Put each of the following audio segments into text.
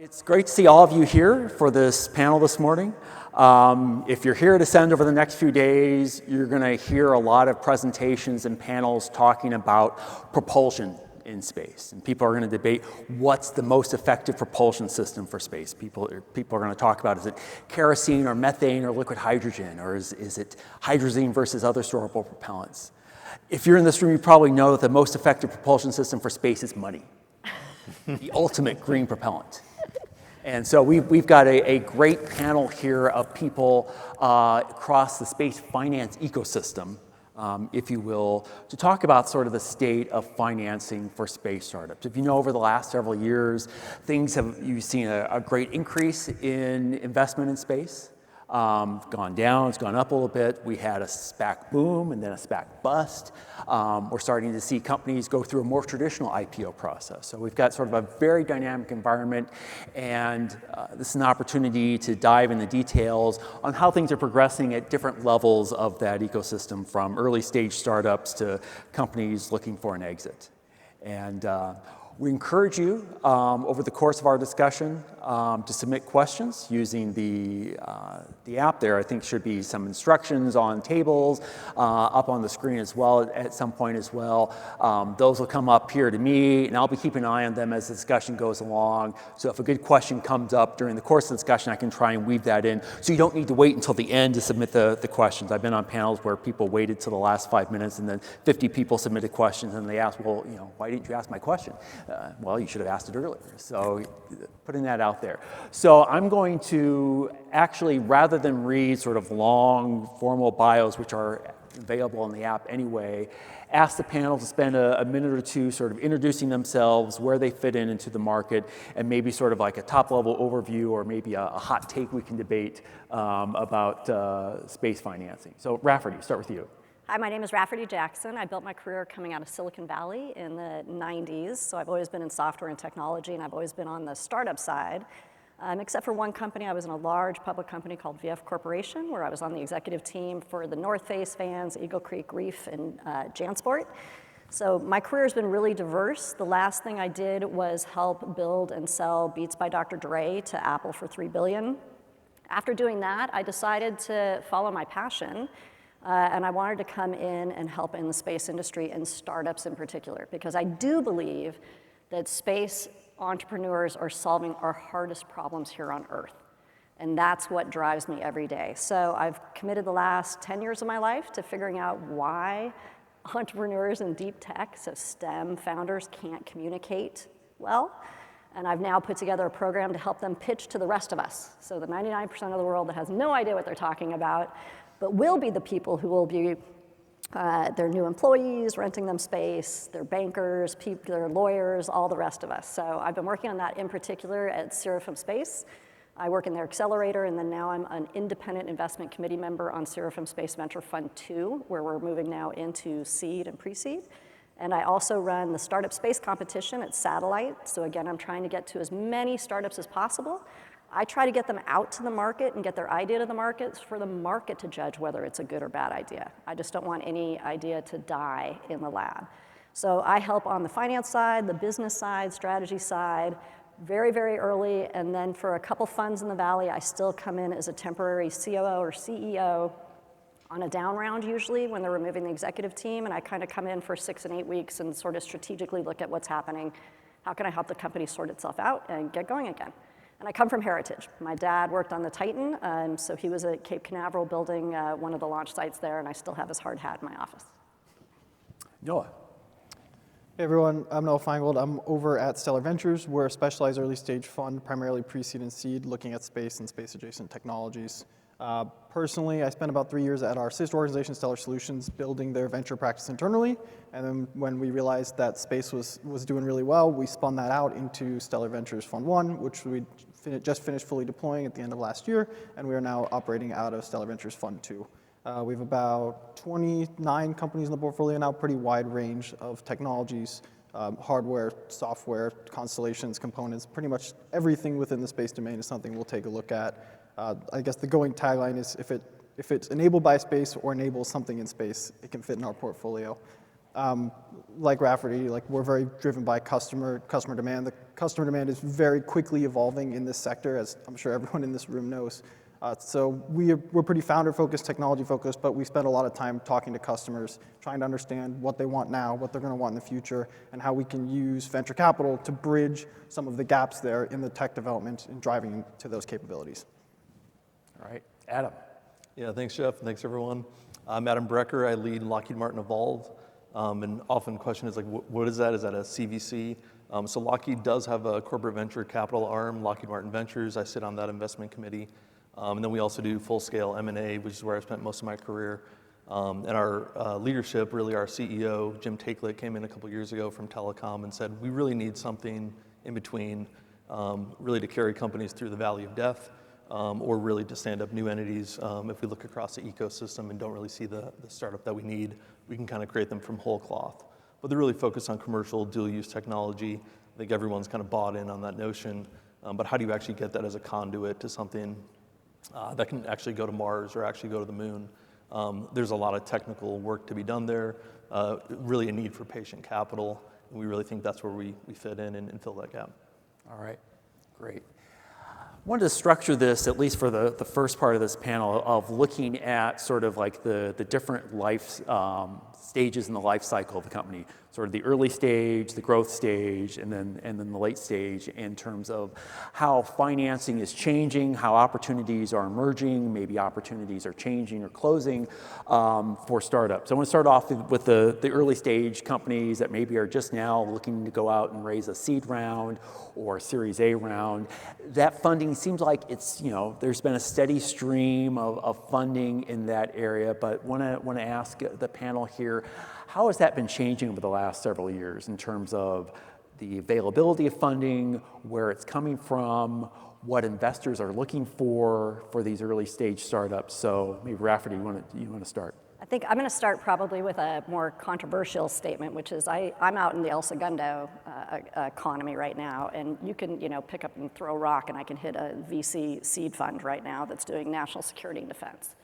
It's great to see all of you here for this panel this morning. If you're here to send over the next few days, you're going to hear a lot of presentations and panels talking about propulsion in space. And people are going to debate what's the most effective propulsion system for space. People are going to talk about, is it kerosene or methane or liquid hydrogen, or is it hydrazine versus other storable propellants? If you're in this room, you probably know that the most effective propulsion system for space is money, the ultimate green propellant. And so we've got a great panel here of people across the space finance ecosystem, if you will, to talk about sort of the state of financing for space startups. If you know, over the last several years, you've seen a great increase in investment in space. Gone down, it's gone up a little bit. We had a SPAC boom and then a SPAC bust. We're starting to see companies go through a more traditional IPO process. So we've got sort of a very dynamic environment, and this is an opportunity to dive in the details on how things are progressing at different levels of that ecosystem, from early stage startups to companies looking for an exit. And we encourage you, over the course of our discussion, to submit questions using the app there. I think should be some instructions on tables up on the screen as well at some point as well. Those will come up here to me, and I'll be keeping an eye on them as the discussion goes along. So if a good question comes up during the course of the discussion, I can try and weave that in. So you don't need to wait until the end to submit the questions. I've been on panels where people waited till the last 5 minutes, and then 50 people submitted questions, and they asked, well, why didn't you ask my question? Well, you should have asked it earlier. So putting that out there. So I'm going to actually, rather than read sort of long formal bios, which are available on the app anyway, ask the panel to spend a minute or two sort of introducing themselves, where they fit into the market, and maybe sort of like a top-level overview or maybe a hot take we can debate about space financing. So Rafferty, start with you. Hi, my name is Rafferty Jackson. I built my career coming out of Silicon Valley in the 90s, so I've always been in software and technology, and I've always been on the startup side. Except for one company, I was in a large public company called VF Corporation, where I was on the executive team for the North Face, Vans, Eagle Creek Reef, and JanSport. So my career has been really diverse. The last thing I did was help build and sell Beats by Dr. Dre to Apple for $3 billion. After doing that, I decided to follow my passion. And I wanted to come in and help in the space industry and startups in particular, because I do believe that space entrepreneurs are solving our hardest problems here on Earth. And that's what drives me every day. So I've committed the last 10 years of my life to figuring out why entrepreneurs in deep tech, so STEM founders, can't communicate well. And I've now put together a program to help them pitch to the rest of us. So the 99% of the world that has no idea what they're talking about, but will be the people who will be their new employees, renting them space, their bankers, their lawyers, all the rest of us. So I've been working on that in particular at Seraphim Space. I work in their accelerator, and then now I'm an independent investment committee member on Seraphim Space Venture Fund 2, where we're moving now into seed and pre-seed. And I also run the startup space competition at Satellite. So again, I'm trying to get to as many startups as possible. I try to get them out to the market and get their idea to the market for the market to judge whether it's a good or bad idea. I just don't want any idea to die in the lab. So I help on the finance side, the business side, strategy side, very, very early. And then for a couple funds in the Valley, I still come in as a temporary COO or CEO on a down round usually when they're removing the executive team. And I kind of come in for 6 and 8 weeks and sort of strategically look at what's happening. How can I help the company sort itself out and get going again? And I come from heritage. My dad worked on the Titan, so he was at Cape Canaveral building one of the launch sites there, and I still have his hard hat in my office. Noah. Hey everyone, I'm Noah Feingold. I'm over at Stellar Ventures. We're a specialized early stage fund, primarily pre-seed and seed, looking at space and space adjacent technologies. Personally, I spent about 3 years at our sister organization, Stellar Solutions, building their venture practice internally. And then when we realized that space was doing really well, we spun that out into Stellar Ventures Fund 1, which we just finished fully deploying at the end of last year. And we are now operating out of Stellar Ventures Fund 2. We have about 29 companies in the portfolio now, pretty wide range of technologies, hardware, software, constellations, components, pretty much everything within the space domain is something we'll take a look at. I guess the going tagline is if it's enabled by space or enables something in space, it can fit in our portfolio. Like Rafferty, like we're very driven by customer demand. The customer demand is very quickly evolving in this sector, as I'm sure everyone in this room knows. So we're pretty founder-focused, technology-focused, but we spend a lot of time talking to customers, trying to understand what they want now, what they're going to want in the future, and how we can use venture capital to bridge some of the gaps there in the tech development and driving to those capabilities. All right, Adam. Yeah, thanks, Jeff. Thanks, everyone. I'm Adam Broecker. I lead Lockheed Martin Evolve. And often the question is like, what is that? Is that a CVC? So Lockheed does have a corporate venture capital arm, Lockheed Martin Ventures. I sit on that investment committee. And then we also do full-scale M&A, which is where I spent most of my career. And our leadership, really our CEO, Jim Takelet, came in a couple years ago from telecom and said, we really need something in between, really to carry companies through the valley of death, or really to stand up new entities. If we look across the ecosystem and don't really see the startup that we need, we can kind of create them from whole cloth. But they're really focused on commercial dual-use technology. I think everyone's kind of bought in on that notion. But how do you actually get that as a conduit to something that can actually go to Mars or actually go to the moon? There's a lot of technical work to be done there, really a need for patient capital. And we really think that's where we fit in and fill that gap. All right, great. I wanted to structure this, at least for the first part of this panel, of looking at sort of like the different life stages in the life cycle of the company, sort of the early stage, the growth stage, and then the late stage, in terms of how financing is changing, how opportunities are emerging, maybe opportunities are changing or closing for startups. I want to start off with the early stage companies that maybe are just now looking to go out and raise a seed round or a Series A round. That funding seems like it's, there's been a steady stream of funding in that area, but want to ask the panel here, how has that been changing over the last several years in terms of the availability of funding, where it's coming from, what investors are looking for these early stage startups? So maybe Rafferty, you want to start? I think I'm going to start probably with a more controversial statement, which is I'm out in the El Segundo economy right now, and you can pick up and throw a rock, and I can hit a VC seed fund right now that's doing national security and defense.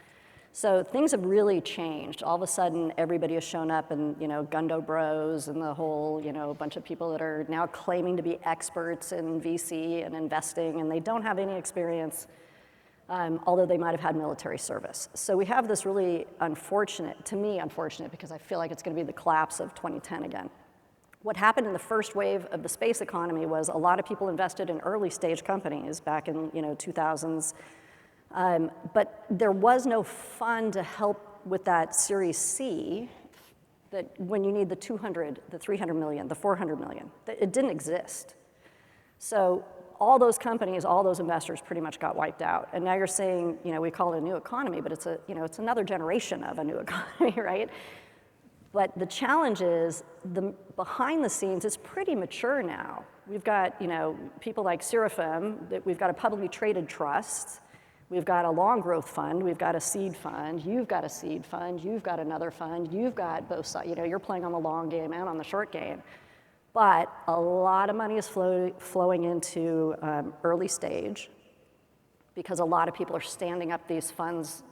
So things have really changed. All of a sudden, everybody has shown up, and Gundo Bros and the whole bunch of people that are now claiming to be experts in VC and investing, and they don't have any experience. Although they might have had military service. So we have this really unfortunate, because I feel like it's going to be the collapse of 2010 again. What happened in the first wave of the space economy was a lot of people invested in early stage companies back in 2000s, but there was no fund to help with that Series C, that when you need the 200, the 300 million, the 400 million, it didn't exist. So all those companies, all those investors pretty much got wiped out. And now you're saying, we call it a new economy, but it's it's another generation of a new economy, right? But the challenge is behind the scenes is pretty mature now. We've got, people like Seraphim, that we've got a publicly traded trust, we've got a long growth fund, we've got a seed fund, you've got a seed fund, you've got another fund, you've got both sides, you're playing on the long game and on the short game. But a lot of money is flowing into early stage, because a lot of people are standing up these funds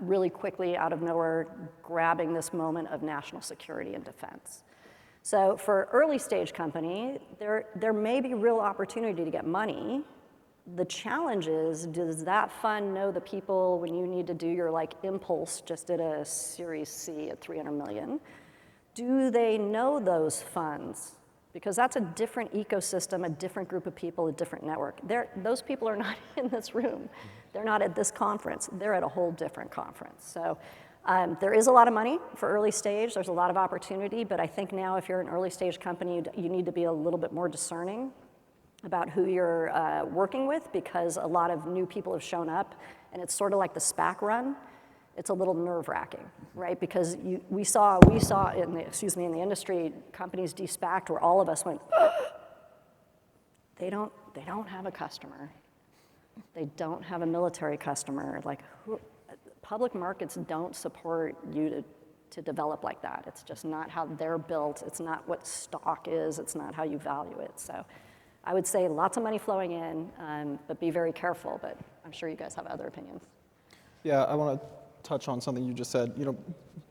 really quickly out of nowhere, grabbing this moment of national security and defense. So for early stage company, there may be real opportunity to get money. The challenge is, does that fund know the people when you need to do your Impulse just did a Series C at 300 million? Do they know those funds? Because that's a different ecosystem, a different group of people, a different network. Those people are not in this room. They're not at this conference. They're at a whole different conference. So there is a lot of money for early stage. There's a lot of opportunity, but I think now if you're an early stage company, you need to be a little bit more discerning about who you're working with, because a lot of new people have shown up, and it's sort of like the SPAC run. It's a little nerve-wracking, right? Because we saw in the industry, companies de-SPACed where all of us went, they don't have a customer. They don't have a military customer. Public markets don't support you to develop like that. It's just not how they're built. It's not what stock is. It's not how you value it. So I would say lots of money flowing in, but be very careful. But I'm sure you guys have other opinions. Yeah, I want to touch on something you just said.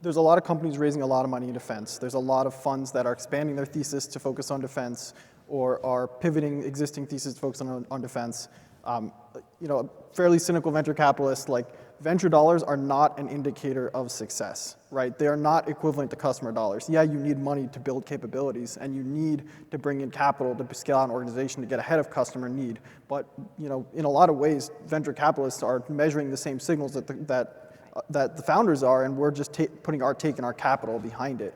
There's a lot of companies raising a lot of money in defense. There's a lot of funds that are expanding their thesis to focus on defense, or are pivoting existing thesis to focus on defense. A fairly cynical venture capitalist, like, venture dollars are not an indicator of success, right? They are not equivalent to customer dollars. Yeah, you need money to build capabilities, and you need to bring in capital to scale out an organization to get ahead of customer need. But in a lot of ways, venture capitalists are measuring the same signals that the founders are, and we're just putting our take and our capital behind it.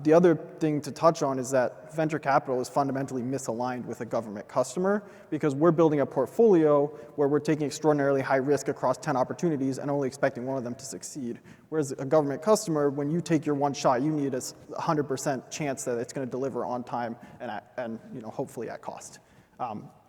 The other thing to touch on is that venture capital is fundamentally misaligned with a government customer, because we're building a portfolio where we're taking extraordinarily high risk across 10 opportunities and only expecting one of them to succeed. Whereas a government customer, when you take your one shot, you need a 100% chance that it's going to deliver on time and hopefully at cost.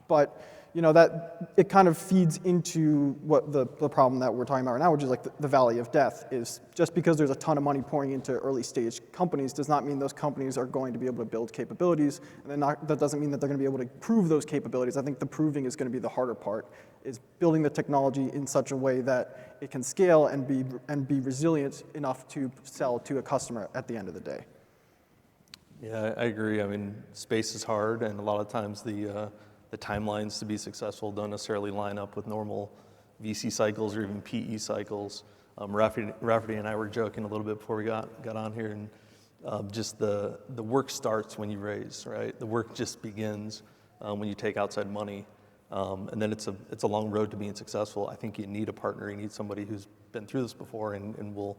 But that it kind of feeds into what the problem that we're talking about right now, which is like the valley of death. Is just because there's a ton of money pouring into early stage companies does not mean those companies are going to be able to build capabilities, and that doesn't mean that they're going to be able to prove those capabilities. I think the proving is going to be the harder part, is building the technology in such a way that it can scale and be resilient enough to sell to a customer at the end of the day. Yeah, I agree. I mean, space is hard, and a lot of times the timelines to be successful don't necessarily line up with normal VC cycles or even PE cycles. Rafferty and I were joking a little bit before we got on here, and just the work starts when you raise, right? The work just begins when you take outside money, and then it's a long road to being successful. I think you need a partner. You need somebody who's been through this before and will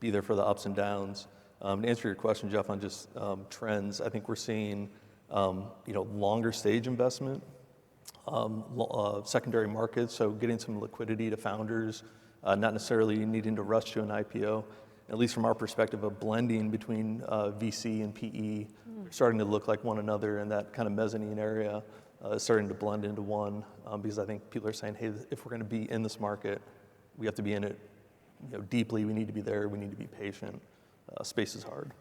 be there for the ups and downs. To answer your question, Jeff, on just trends, I think we're seeing longer stage investment, secondary markets, so getting some liquidity to founders, not necessarily needing to rush to an IPO. At least from our perspective, a blending between VC and PE starting to look like one another, and that kind of mezzanine area is starting to blend into one, because I think people are saying, hey, if we're going to be in this market, we have to be in it deeply. We need to be there. We need to be patient. Space is hard.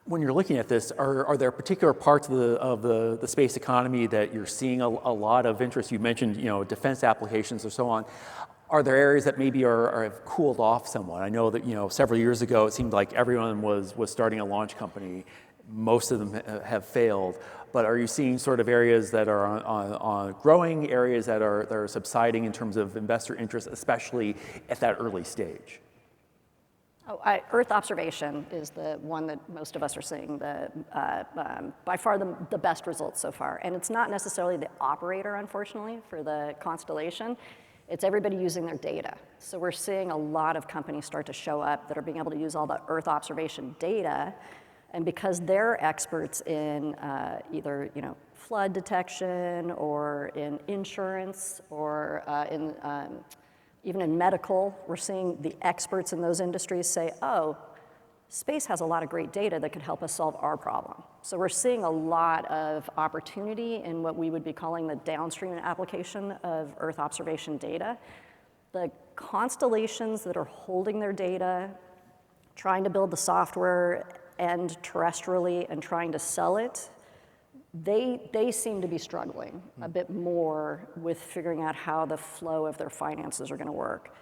When you're looking at this, are there particular parts of the space economy that you're seeing a lot of interest? You mentioned defense applications or so on. Are there areas that maybe have cooled off somewhat? I know that several years ago it seemed like everyone was starting a launch company. Most of them have failed. But are you seeing sort of areas that are on growing, areas that are subsiding in terms of investor interest, especially at that early stage? Earth observation is the one that most of us are seeing by far the best results so far. And it's not necessarily the operator, unfortunately, for the constellation. It's everybody using their data. So we're seeing a lot of companies start to show up that are being able to use all the Earth observation data. And because they're experts in either flood detection or in insurance or even in medical, we're seeing the experts in those industries say, oh, space has a lot of great data that could help us solve our problem. So we're seeing a lot of opportunity in what we would be calling the downstream application of Earth observation data. The constellations that are holding their data, trying to build the software and terrestrially and trying to sell it, they seem to be struggling a bit more with figuring out how the flow of their finances are going to work.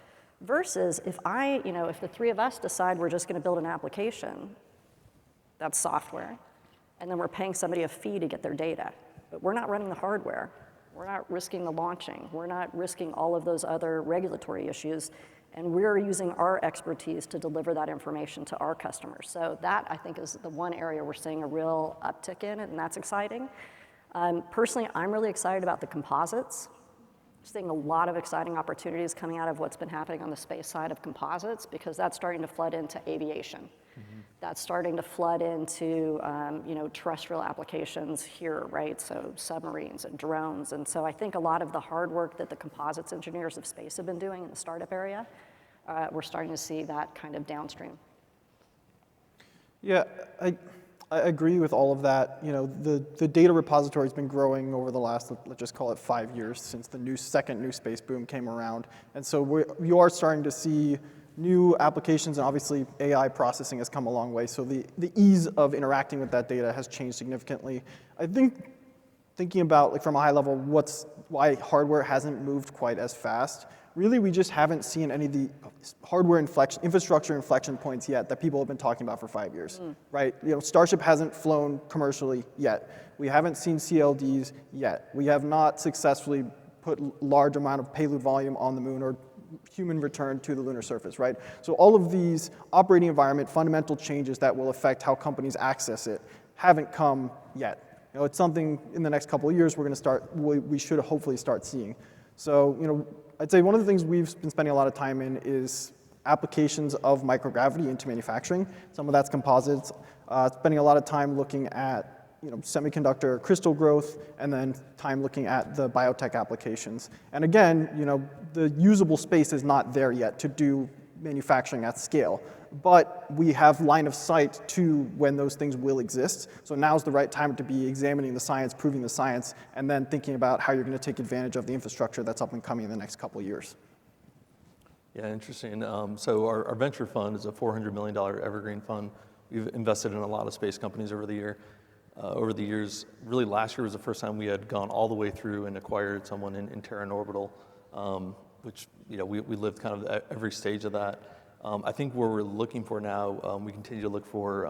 Versus if the three of us decide we're just going to build an application, that's software, and then we're paying somebody a fee to get their data, but we're not running the hardware. We're not risking the launching. We're not risking all of those other regulatory issues, and we're using our expertise to deliver that information to our customers. So that, I think, is the one area we're seeing a real uptick in, and that's exciting. Personally, I'm really excited about the composites. Seeing a lot of exciting opportunities coming out of what's been happening on the space side of composites, because that's starting to flood into aviation. Mm-hmm. That's starting to flood into terrestrial applications here, right? So submarines and drones. And so I think a lot of the hard work that the composites engineers of space have been doing in the startup area, we're starting to see that kind of downstream. Yeah, I agree with all of that. The data repository has been growing over the last, let's just call it 5 years, since the second new space boom came around. And so you are starting to see new applications, and obviously AI processing has come a long way. So the ease of interacting with that data has changed significantly. I think thinking about, like from a high level, why hardware hasn't moved quite as fast, really we just haven't seen any of the infrastructure inflection points yet that people have been talking about for 5 years, right? Starship hasn't flown commercially yet. We haven't seen CLDs yet. We have not successfully put large amount of payload volume on the moon or human return to the lunar surface, right? So all of these operating environment fundamental changes that will affect how companies access it haven't come yet. It's something in the next couple of years we should hopefully start seeing. So, I'd say one of the things we've been spending a lot of time in is applications of microgravity into manufacturing. Some of that's composites, spending a lot of time looking at semiconductor crystal growth, and then time looking at the biotech applications. And again, the usable space is not there yet to do manufacturing at scale, but we have line of sight to when those things will exist. So now's the right time to be examining the science, proving the science, and then thinking about how you're going to take advantage of the infrastructure that's up and coming in the next couple of years. Yeah, interesting. So our venture fund is a $400 million evergreen fund. We've invested in a lot of space companies over the years. Really, last year was the first time we had gone all the way through and acquired someone in Terran Orbital, which we lived kind of every stage of that. I think where we're looking for now, we continue to look for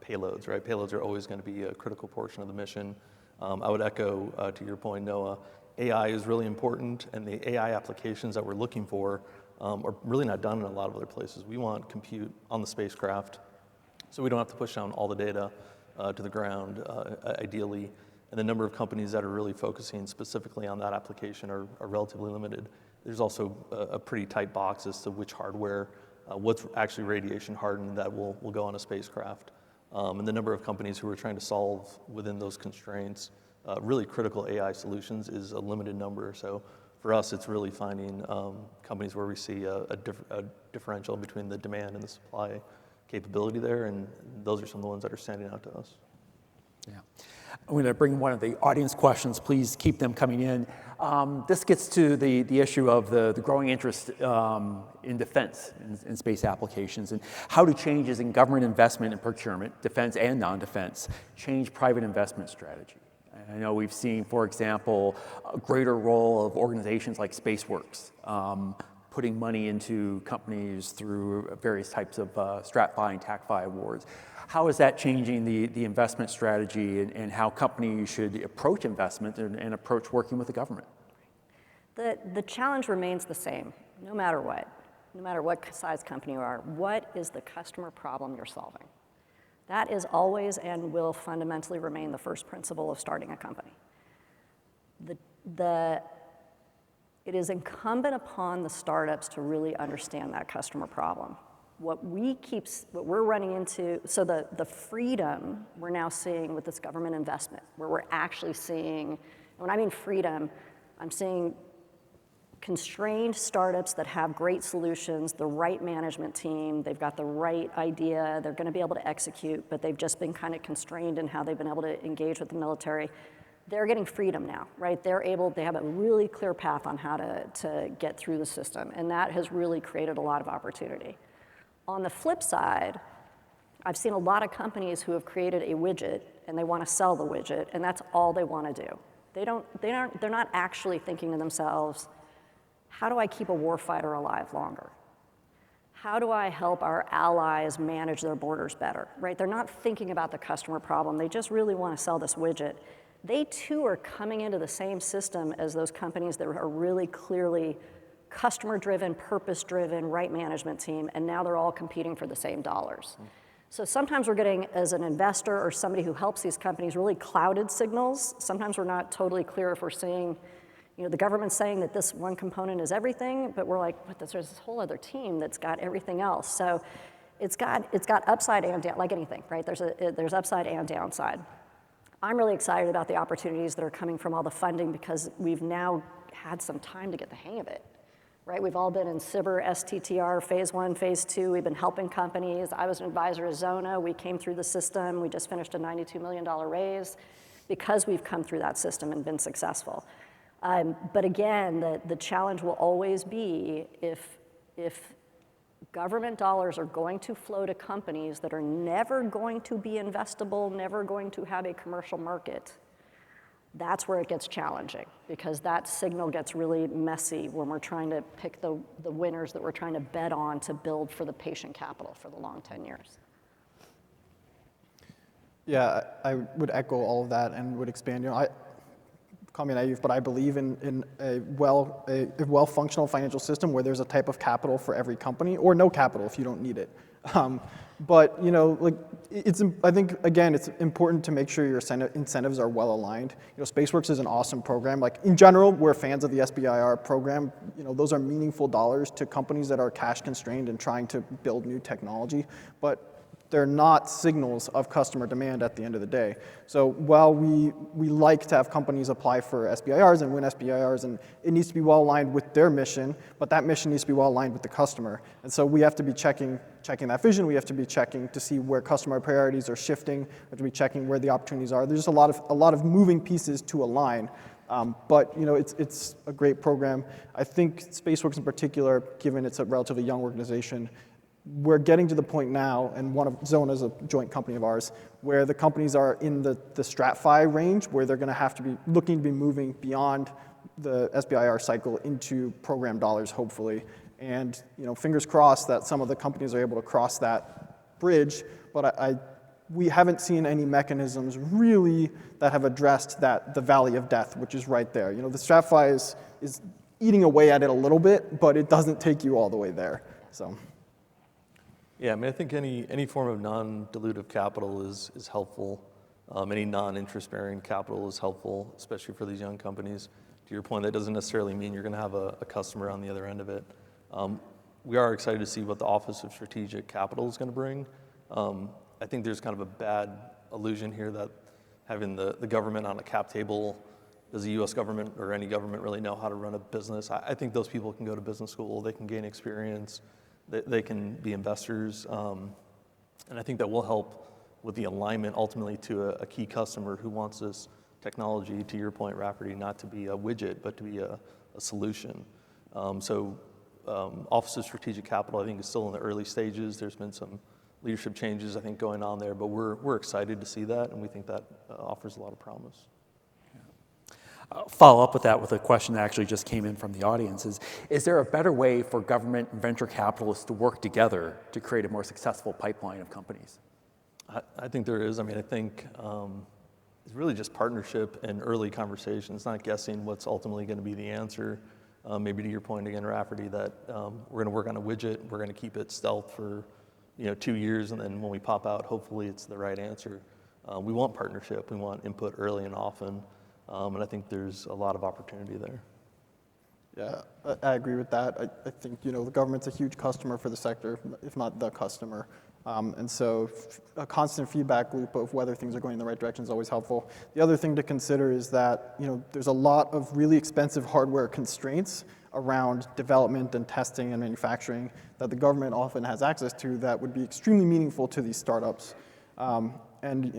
payloads, right? Payloads are always going to be a critical portion of the mission. I would echo to your point, Noah, AI is really important, and the AI applications that we're looking for are really not done in a lot of other places. We want compute on the spacecraft, so we don't have to push down all the data to the ground, ideally. And the number of companies that are really focusing specifically on that application are relatively limited. There's also a pretty tight box as to which hardware, what's actually radiation hardened that will go on a spacecraft. And the number of companies who are trying to solve within those constraints really critical AI solutions is a limited number. So for us, it's really finding companies where we see a differential between the demand and the supply capability there, and those are some of the ones that are standing out to us. Yeah. I'm going to bring one of the audience questions. Please keep them coming in. This gets to the issue of the growing interest in defense and space applications, and how do changes in government investment and procurement, defense and non-defense, change private investment strategy? I know we've seen, for example, a greater role of organizations like SpaceWorks, putting money into companies through various types of StratFi and TACFi awards. How is that changing the investment strategy and how companies should approach investment and approach working with the government? The challenge remains the same, no matter what size company you are. What is the customer problem you're solving? That is always and will fundamentally remain the first principle of starting a company. It is incumbent upon the startups to really understand that customer problem. What we're running into, so the freedom we're now seeing with this government investment, where we're actually seeing, and when I mean freedom, I'm seeing constrained startups that have great solutions, the right management team, they've got the right idea, they're going to be able to execute, but they've just been kind of constrained in how they've been able to engage with the military. They're getting freedom now, right? They have a really clear path on how to get through the system, and that has really created a lot of opportunity. On the flip side, I've seen a lot of companies who have created a widget and they want to sell the widget, and that's all they want to do. They're not actually thinking to themselves, how do I keep a warfighter alive longer? How do I help our allies manage their borders better, right? They're not thinking about the customer problem. They just really want to sell this widget. They too are coming into the same system as those companies that are really clearly customer-driven, purpose-driven, right management team, and now they're all competing for the same dollars. So sometimes we're getting, as an investor or somebody who helps these companies, really clouded signals. Sometimes we're not totally clear if we're seeing, the government's saying that this one component is everything, but we're like, but there's this whole other team that's got everything else. So it's got upside and down, like anything, right? There's upside and downside. I'm really excited about the opportunities that are coming from all the funding because we've now had some time to get the hang of it, right? We've all been in SBIR, STTR, phase 1, phase 2. We've been helping companies. I was an advisor at Zona. We came through the system. We just finished a $92 million raise because we've come through that system and been successful. But again, the challenge will always be if government dollars are going to flow to companies that are never going to be investable, never going to have a commercial market, That's where it gets challenging, because that signal gets really messy when we're trying to pick the winners that we're trying to bet on to build for the patient capital for the long 10 years. Yeah, I would echo all of that and would expand. Call me naive, but I believe in a well-functional financial system where there's a type of capital for every company, or no capital if you don't need it. But I think again, it's important to make sure your incentives are well aligned. SpaceWorks is an awesome program. Like in general, we're fans of the SBIR program. Those are meaningful dollars to companies that are cash constrained and trying to build new technology. But they're not signals of customer demand at the end of the day. So while we like to have companies apply for SBIRs and win SBIRs, and it needs to be well aligned with their mission, but that mission needs to be well aligned with the customer. And so we have to be checking that vision. We have to be checking to see where customer priorities are shifting. We have to be checking where the opportunities are. There's just a lot of moving pieces to align. But it's a great program. I think SpaceWorks in particular, given it's a relatively young organization, we're getting to the point now, and Zona is a joint company of ours, where the companies are in the StratFi range, where they're going to have to be looking to be moving beyond the SBIR cycle into program dollars, hopefully. And fingers crossed that some of the companies are able to cross that bridge. But we haven't seen any mechanisms really that have addressed the valley of death, which is right there. The StratFi is eating away at it a little bit, but it doesn't take you all the way there. So. Yeah, I mean, I think any form of non-dilutive capital is helpful. Any non-interest-bearing capital is helpful, especially for these young companies. To your point, that doesn't necessarily mean you're going to have a customer on the other end of it. We are excited to see what the Office of Strategic Capital is going to bring. I think there's kind of a bad illusion here that having the government on a cap table, does the U.S. government or any government really know how to run a business? I think those people can go to business school, they can gain experience, they can be investors, and I think that will help with the alignment ultimately to a key customer who wants this technology, to your point, Rafferty, not to be a widget, but to be a solution. Office of Strategic Capital, I think, is still in the early stages. There's been some leadership changes, I think, going on there, but we're excited to see that, and we think that offers a lot of promise. Follow up with that with a question that actually just came in from the audience is there a better way for government and venture capitalists to work together to create a more successful pipeline of companies? I think there is. I mean, I think it's really just partnership and early conversations, not guessing what's ultimately going to be the answer. Maybe to your point again, Rafferty, that we're going to work on a widget, we're going to keep it stealth for 2 years, and then when we pop out, hopefully it's the right answer. We want partnership, we want input early and often. And I think there's a lot of opportunity there. Yeah, I agree with that. I think the government's a huge customer for the sector, if not the customer. And so a constant feedback loop of whether things are going in the right direction is always helpful. The other thing to consider is that there's a lot of really expensive hardware constraints around development and testing and manufacturing that the government often has access to that would be extremely meaningful to these startups. And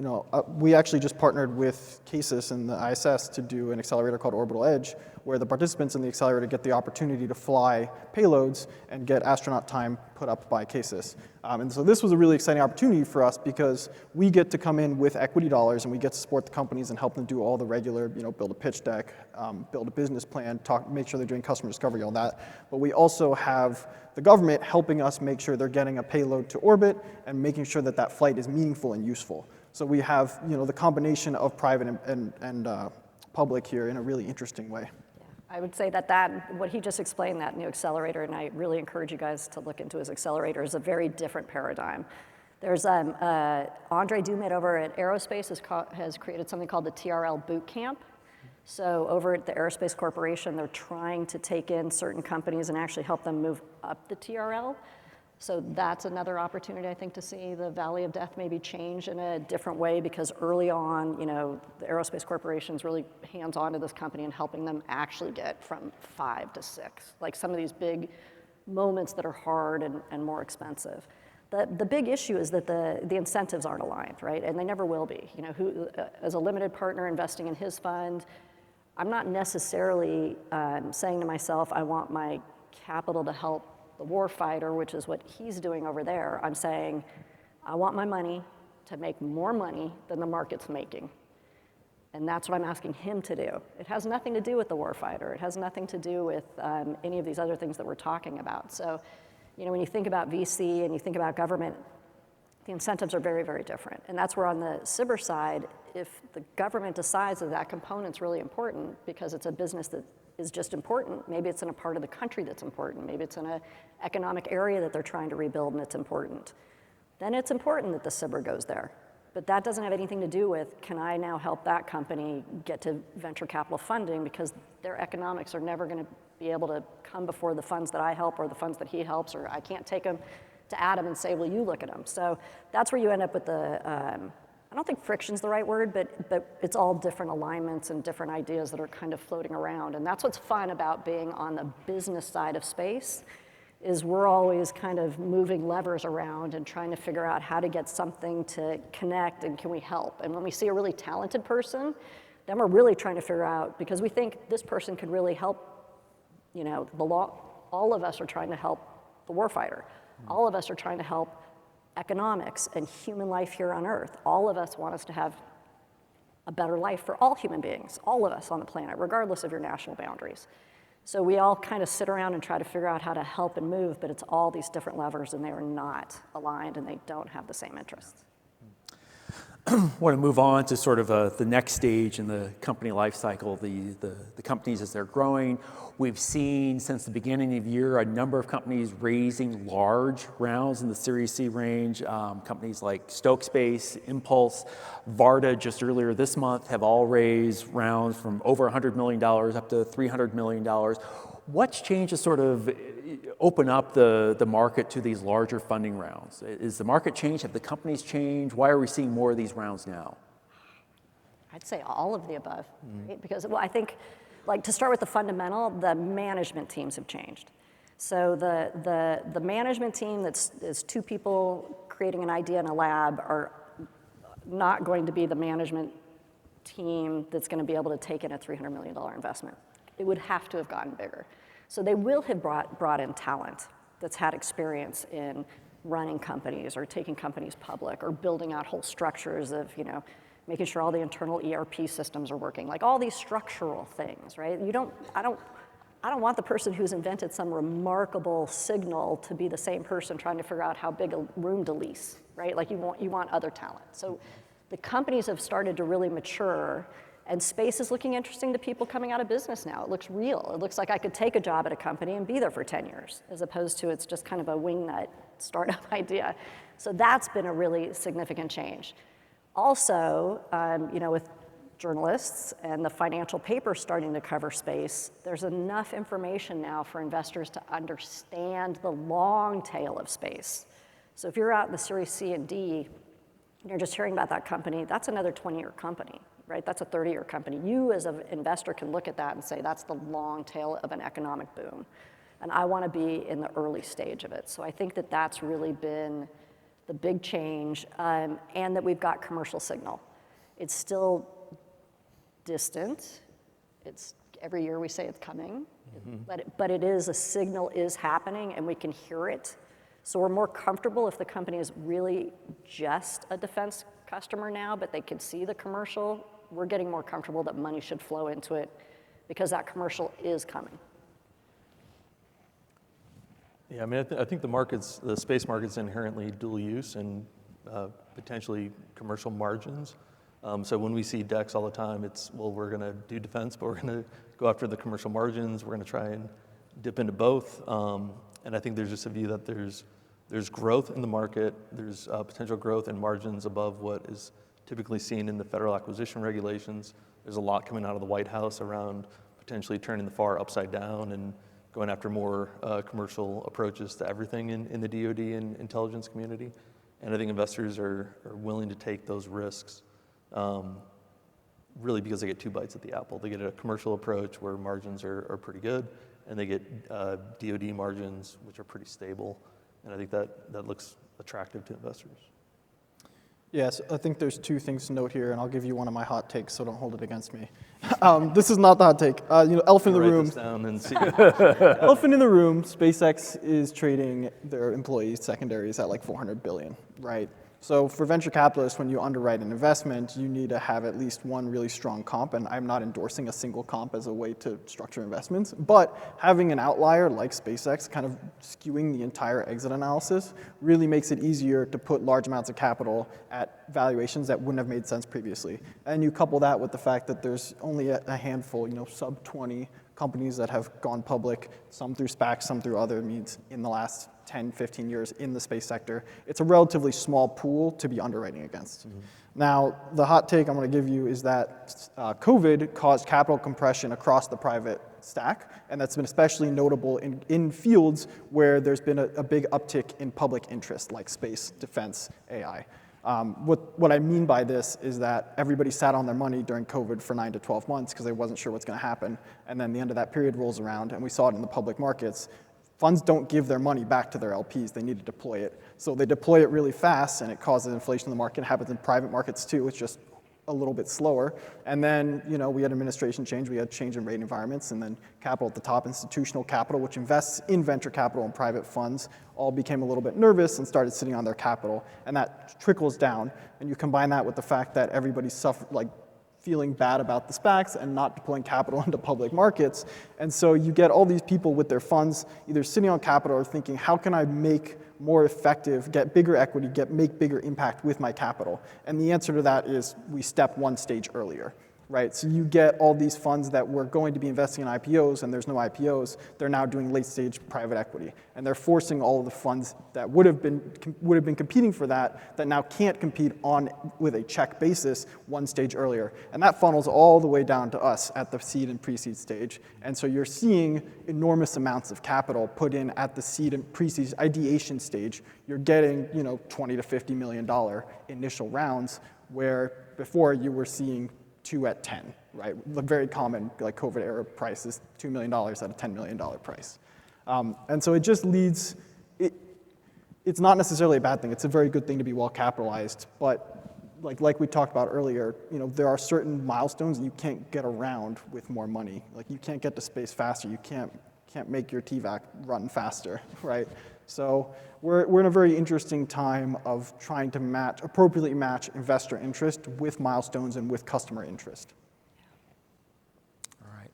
we actually just partnered with CASIS and the ISS to do an accelerator called Orbital Edge, where the participants in the accelerator get the opportunity to fly payloads and get astronaut time put up by CASIS. And so this was a really exciting opportunity for us because we get to come in with equity dollars and we get to support the companies and help them do all the regular, build a pitch deck, build a business plan, make sure they're doing customer discovery, all that. But we also have the government helping us make sure they're getting a payload to orbit and making sure that flight is meaningful and useful. So we have, the combination of private and public here in a really interesting way. I would say that what he just explained, that new accelerator, and I really encourage you guys to look into his accelerator, is a very different paradigm. There's Andre Dumit over at Aerospace has created something called the TRL Boot Camp. So over at the Aerospace Corporation, they're trying to take in certain companies and actually help them move up the TRL. So that's another opportunity, I think, to see the Valley of Death maybe change in a different way, because early on, the Aerospace Corporation is really hands-on to this company and helping them actually get from 5 to 6, like some of these big moments that are hard and more expensive. The big issue is that the incentives aren't aligned, right? And they never will be. As a limited partner investing in his fund, I'm not necessarily saying to myself, I want my capital to help the war fighter, which is what he's doing over there. I'm saying, I want my money to make more money than the market's making. And that's what I'm asking him to do. It has nothing to do with the warfighter. It has nothing to do with any of these other things that we're talking about. So, when you think about VC and you think about government, the incentives are very, very different. And that's where on the cyber side, if the government decides that that component's really important because it's a business that is just important, maybe it's in a part of the country that's important, maybe it's in an economic area that they're trying to rebuild and it's important, then it's important that the cyber goes there. But that doesn't have anything to do with, can I now help that company get to venture capital funding, because their economics are never going to be able to come before the funds that I help or the funds that he helps, or I can't take them to Adam and say, well, you look at them. So that's where you end up with the, I don't think friction's the right word, but it's all different alignments and different ideas that are kind of floating around. And that's what's fun about being on the business side of space, is we're always kind of moving levers around and trying to figure out how to get something to connect and can we help. And when we see a really talented person, then we're really trying to figure out, because we think this person could really help, the law. All of us are trying to help the warfighter. All of us are trying to help economics and human life here on Earth. All of us want us to have a better life for all human beings, all of us on the planet, regardless of your national boundaries. So we all kind of sit around and try to figure out how to help and move, but it's all these different levers and they are not aligned and they don't have the same interests. I want to move on to sort of the next stage in the company life cycle, the companies as they're growing. We've seen since the beginning of the year a number of companies raising large rounds in the Series C range. Companies like Stoke Space, Impulse, Varda just earlier this month have all raised rounds from over $100 million up to $300 million. What's changed to sort of open up the market to these larger funding rounds? Is the market changed? Have the companies changed? Why are we seeing more of these rounds now? I'd say all of the above, right? Because I think, to start with the fundamental, the management teams have changed. So the management team is two people creating an idea in a lab are not going to be the management team that's going to be able to take in a $300 million investment. It would have to have gotten bigger. So they will have brought in talent that's had experience in running companies or taking companies public or building out whole structures of, making sure all the internal ERP systems are working, like all these structural things, right? I don't want the person who's invented some remarkable signal to be the same person trying to figure out how big a room to lease, right? Like you want other talent. So the companies have started to really mature. And space is looking interesting to people coming out of business now. It looks real. It looks like I could take a job at a company and be there for 10 years, as opposed to it's just kind of a wingnut startup idea. So that's been a really significant change. Also, with journalists and the financial papers starting to cover space, there's enough information now for investors to understand the long tail of space. So if you're out in the Series C and D, and you're just hearing about that company, that's another 20-year company. Right? That's a 30-year company. You as an investor can look at that and say, that's the long tail of an economic boom. And I want to be in the early stage of it. So I think that that's really been the big change, and that we've got commercial signal. It's still distant. Every year we say it's coming, but it is, a signal is happening and we can hear it. So we're more comfortable if the company is really just a defense customer now, but they can see the commercial. We're getting more comfortable that money should flow into it because that commercial is coming. Yeah, I mean, I think the space market's inherently dual use and potentially commercial margins. So when we see decks all the time, it's, well, we're going to do defense, but we're going to go after the commercial margins. We're going to try and dip into both. And I think there's just a view that there's growth in the market. There's potential growth in margins above what is typically seen in the federal acquisition regulations. There's a lot coming out of the White House around potentially turning the FAR upside down and going after more commercial approaches to everything in the DoD and intelligence community. And I think investors are willing to take those risks really because they get two bites at the apple. They get a commercial approach where margins are pretty good, and they get DoD margins, which are pretty stable. And I think that looks attractive to investors. Yes, I think there's two things to note here, and I'll give you one of my hot takes, so don't hold it against me. This is not the hot take. Elephant in the room. Write this down and see. Elephant in the room. SpaceX is trading their employees' secondaries at like $400 billion, right? So for venture capitalists, when you underwrite an investment, you need to have at least one really strong comp, and I'm not endorsing a single comp as a way to structure investments, but having an outlier like SpaceX kind of skewing the entire exit analysis really makes it easier to put large amounts of capital at valuations that wouldn't have made sense previously. And you couple that with the fact that there's only a handful, sub 20 companies that have gone public, some through SPACs, some through other means in the last 10, 15 years in the space sector. It's a relatively small pool to be underwriting against. Mm-hmm. Now, the hot take I'm going to give you is that COVID caused capital compression across the private stack, and that's been especially notable in fields where there's been a big uptick in public interest, like space, defense, AI. What I mean by this is that everybody sat on their money during COVID for 9 to 12 months because they wasn't sure what's going to happen, and then the end of that period rolls around, and we saw it in the public markets. Funds don't give their money back to their LPs. They need to deploy it. So they deploy it really fast, and it causes inflation in the market. It happens in private markets too. It's just a little bit slower. And then, we had administration change. We had change in rate environments, and then capital at the top, institutional capital, which invests in venture capital and private funds, all became a little bit nervous and started sitting on their capital. And that trickles down. And you combine that with the fact that everybody's feeling bad about the SPACs and not deploying capital into public markets. And so you get all these people with their funds either sitting on capital or thinking, how can I make more effective, get bigger equity, make bigger impact with my capital? And the answer to that is we step one stage earlier. Right, so you get all these funds that were going to be investing in IPOs, and there's no IPOs. They're now doing late-stage private equity, and they're forcing all of the funds that would have been competing for that now can't compete with a check basis one stage earlier, and that funnels all the way down to us at the seed and pre-seed stage. And so you're seeing enormous amounts of capital put in at the seed and pre-seed ideation stage. You're getting $20 to $50 million initial rounds, where before you were seeing 2 at 10, right? The very common COVID era price is $2 million at a $10 million price. And so it just leads, it's not necessarily a bad thing. It's a very good thing to be well capitalized, but like we talked about earlier, there are certain milestones that you can't get around with more money. Like you can't get to space faster. You can't make your TVAC run faster, right? So we're in a very interesting time of trying to appropriately match investor interest with milestones and with customer interest. All right.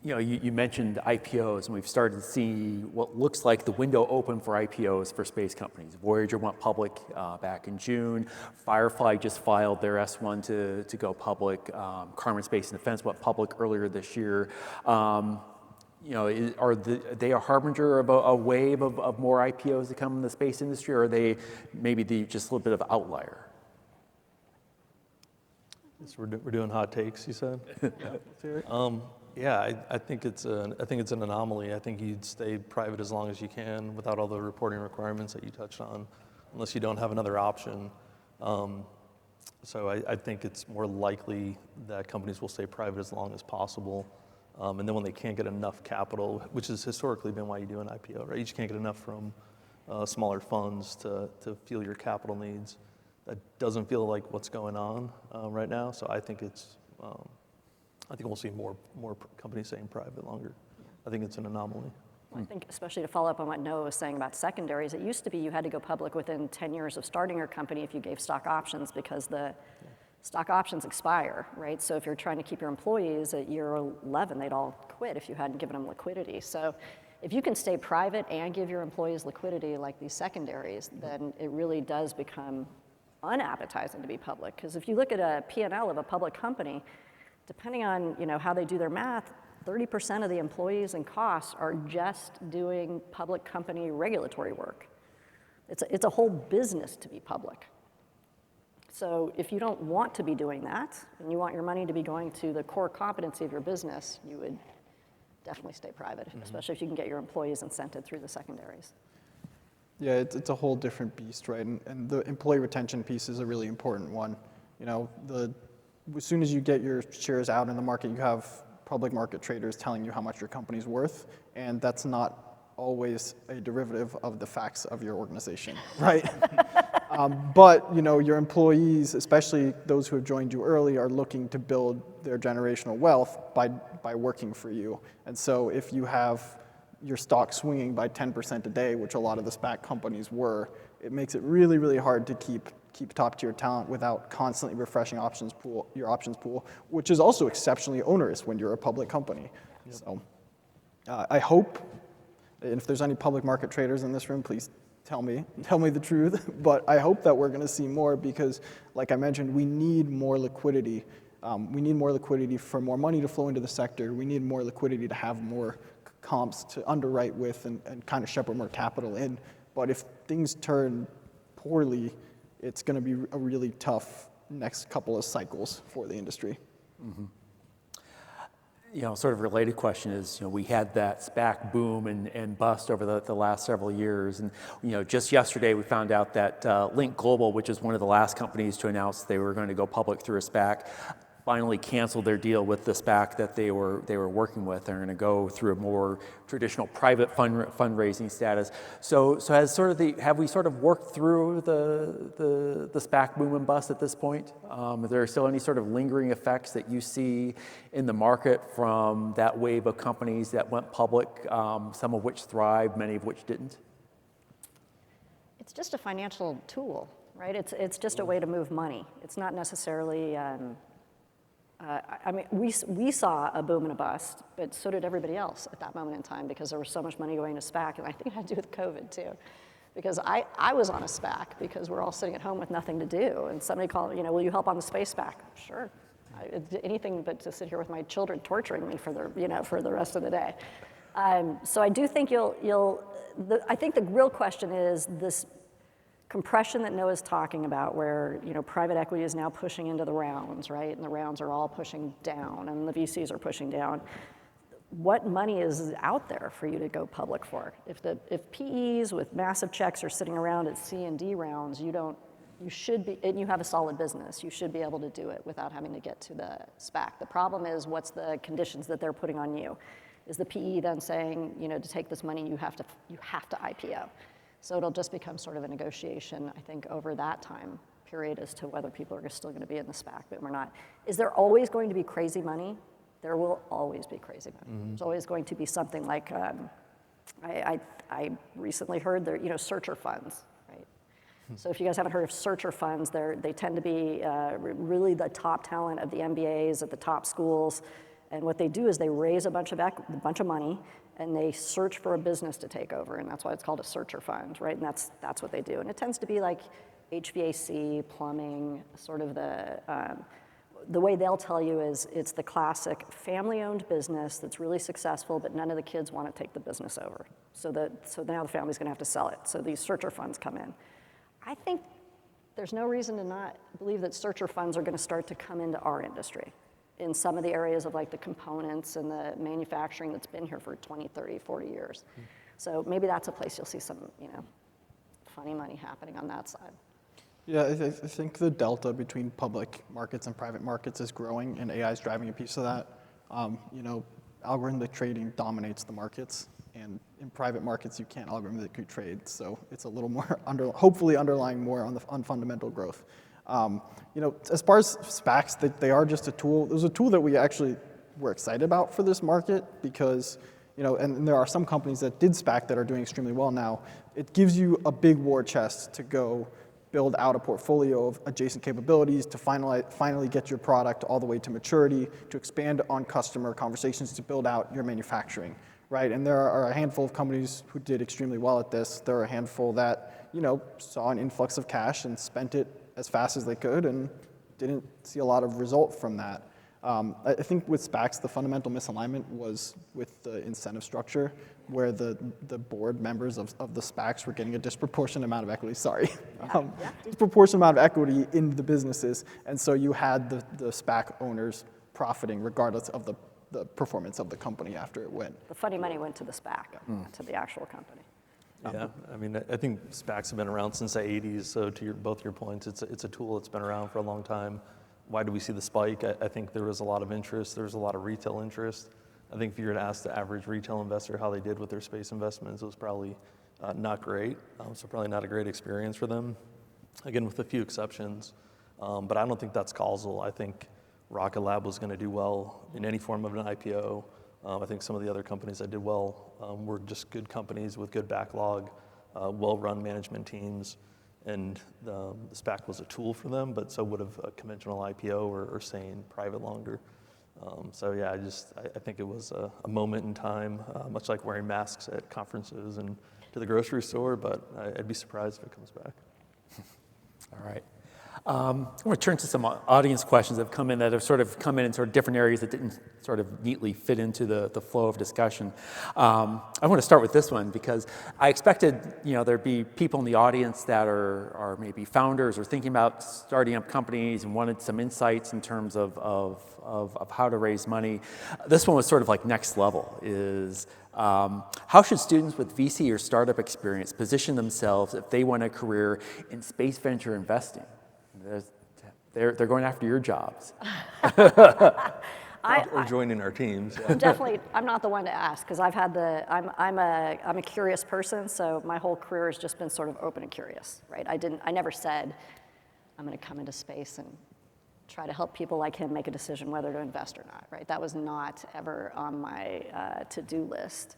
You mentioned IPOs, and we've started to see what looks like the window open for IPOs for space companies. Voyager went public back in June. Firefly just filed their S1 to go public. Karman Space and Defense went public earlier this year. Are they a harbinger of a wave of more IPOs to come in the space industry, or are they maybe just a little bit of outlier? So we're doing hot takes, you said? Yeah, I think it's an anomaly. I think you'd stay private as long as you can without all the reporting requirements that you touched on, unless you don't have another option. So I think it's more likely that companies will stay private as long as possible. And then when they can't get enough capital, which has historically been why you do an IPO, right? You just can't get enough from smaller funds to fuel your capital needs. That doesn't feel like what's going on right now. So I think we'll see more companies staying private longer. I think it's an anomaly. Well, I think especially to follow up on what Noah was saying about secondaries, it used to be you had to go public within 10 years of starting your company if you gave stock options, because the stock options expire, right? So if you're trying to keep your employees at year 11, they'd all quit if you hadn't given them liquidity. So if you can stay private and give your employees liquidity like these secondaries, then it really does become unappetizing to be public. Because if you look at a P&L of a public company, depending on how they do their math, 30% of the employees and costs are just doing public company regulatory work. It's a whole business to be public. So if you don't want to be doing that, and you want your money to be going to the core competency of your business, you would definitely stay private, especially if you can get your employees incented through the secondaries. Yeah, it's a whole different beast, right? And the employee retention piece is a really important one. As soon as you get your shares out in the market, you have public market traders telling you how much your company's worth, and that's not always a derivative of the facts of your organization, right? But your employees, especially those who have joined you early, are looking to build their generational wealth by working for you. And so if you have your stock swinging by 10% a day, which a lot of the SPAC companies were, it makes it really, really hard to keep keep top-tier talent without constantly refreshing your options pool, which is also exceptionally onerous when you're a public company. Yep. So I hope, and if there's any public market traders in this room, please tell me the truth. But I hope that we're going to see more because, like I mentioned, we need more liquidity. We need more liquidity for more money to flow into the sector. We need more liquidity to have more comps to underwrite with and kind of shepherd more capital in. But if things turn poorly, it's going to be a really tough next couple of cycles for the industry. Mm-hmm. Sort of related question is, we had that SPAC boom and bust over the last several years. And, just yesterday we found out that Link Global, which is one of the last companies to announce they were going to go public through a SPAC, finally canceled their deal with the SPAC that they were working with. They're going to go through a more traditional private fundraising status. So have we sort of worked through the SPAC boom and bust at this point? Are there still any sort of lingering effects that you see in the market from that wave of companies that went public, some of which thrived, many of which didn't? It's just a financial tool, right? It's just a way to move money. It's not necessarily. We saw a boom and a bust, but so did everybody else at that moment in time because there was so much money going to SPAC, and I think it had to do with COVID too. Because I was on a SPAC because we're all sitting at home with nothing to do, and somebody called, will you help on the space SPAC? Sure. Anything but to sit here with my children torturing me for the rest of the day. So I do think I think the real question is this compression that Noah's talking about where, private equity is now pushing into the rounds, right? And the rounds are all pushing down and the VCs are pushing down. What money is out there for you to go public for? If PEs with massive checks are sitting around at C and D rounds, you should be, and you have a solid business, you should be able to do it without having to get to the SPAC. The problem is what's the conditions that they're putting on you? Is the PE then saying, to take this money, you have to IPO? So it'll just become sort of a negotiation, I think, over that time period as to whether people are still going to be in the SPAC, but we're not. Is there always going to be crazy money? There will always be crazy money. Mm-hmm. There's always going to be something like, I recently heard there, searcher funds, right? Mm-hmm. So if you guys haven't heard of searcher funds, they tend to be really the top talent of the MBAs at the top schools. And what they do is they raise a bunch of money, and they search for a business to take over, and that's why it's called a searcher fund, right? And that's what they do. And it tends to be like HVAC, plumbing, sort of the way they'll tell you is it's the classic family-owned business that's really successful, but none of the kids want to take the business over. So now the family's gonna have to sell it. So these searcher funds come in. I think there's no reason to not believe that searcher funds are gonna start to come into our industry in some of the areas of like the components and the manufacturing that's been here for 20, 30, 40 years. Mm. So maybe that's a place you'll see some, funny money happening on that side. Yeah, I think the delta between public markets and private markets is growing, and AI is driving a piece of that. Algorithmic trading dominates the markets, and in private markets, you can't algorithmically trade. So it's a little more, hopefully underlying more on fundamental growth. As far as SPACs, they are just a tool. It was a tool that we actually were excited about for this market because, and there are some companies that did SPAC that are doing extremely well now. It gives you a big war chest to go build out a portfolio of adjacent capabilities to finally get your product all the way to maturity, to expand on customer conversations, to build out your manufacturing, right? And there are a handful of companies who did extremely well at this. There are a handful that, saw an influx of cash and spent it as fast as they could and didn't see a lot of result from that. I think with SPACs, the fundamental misalignment was with the incentive structure, where the board members of the SPACs were getting a disproportionate amount of equity, disproportionate amount of equity in the businesses. And so you had the SPAC owners profiting regardless of the performance of the company after it went. The funny money went to the SPAC, not to the actual company. Yeah, I think SPACs have been around since the 80s, so to both your points, it's a tool that's been around for a long time. Why do we see the spike? I think there was a lot of interest. There was a lot of retail interest. I think if you were to ask the average retail investor how they did with their space investments, it was probably not great, so probably not a great experience for them, again, with a few exceptions. But I don't think that's causal. I think Rocket Lab was going to do well in any form of an IPO. I think some of the other companies that did well were just good companies with good backlog, well-run management teams, and the SPAC was a tool for them, but so would have a conventional IPO or staying private longer. So yeah, I think it was a moment in time, much like wearing masks at conferences and to the grocery store, but I'd be surprised if it comes back. All right. I want to turn to some audience questions that have come in that have sort of come in sort of different areas that didn't sort of neatly fit into the flow of discussion. I want to start with this one because I expected, there'd be people in the audience that are maybe founders or thinking about starting up companies and wanted some insights in terms of how to raise money. This one was sort of like next level is, how should students with VC or startup experience position themselves if they want a career in space venture investing? They're going after your jobs. Or joining our teams. I'm not the one to ask because I'm a curious person, so my whole career has just been sort of open and curious, right? I never said I'm going to come into space and try to help people like him make a decision whether to invest or not, right? That was not ever on my to-do list.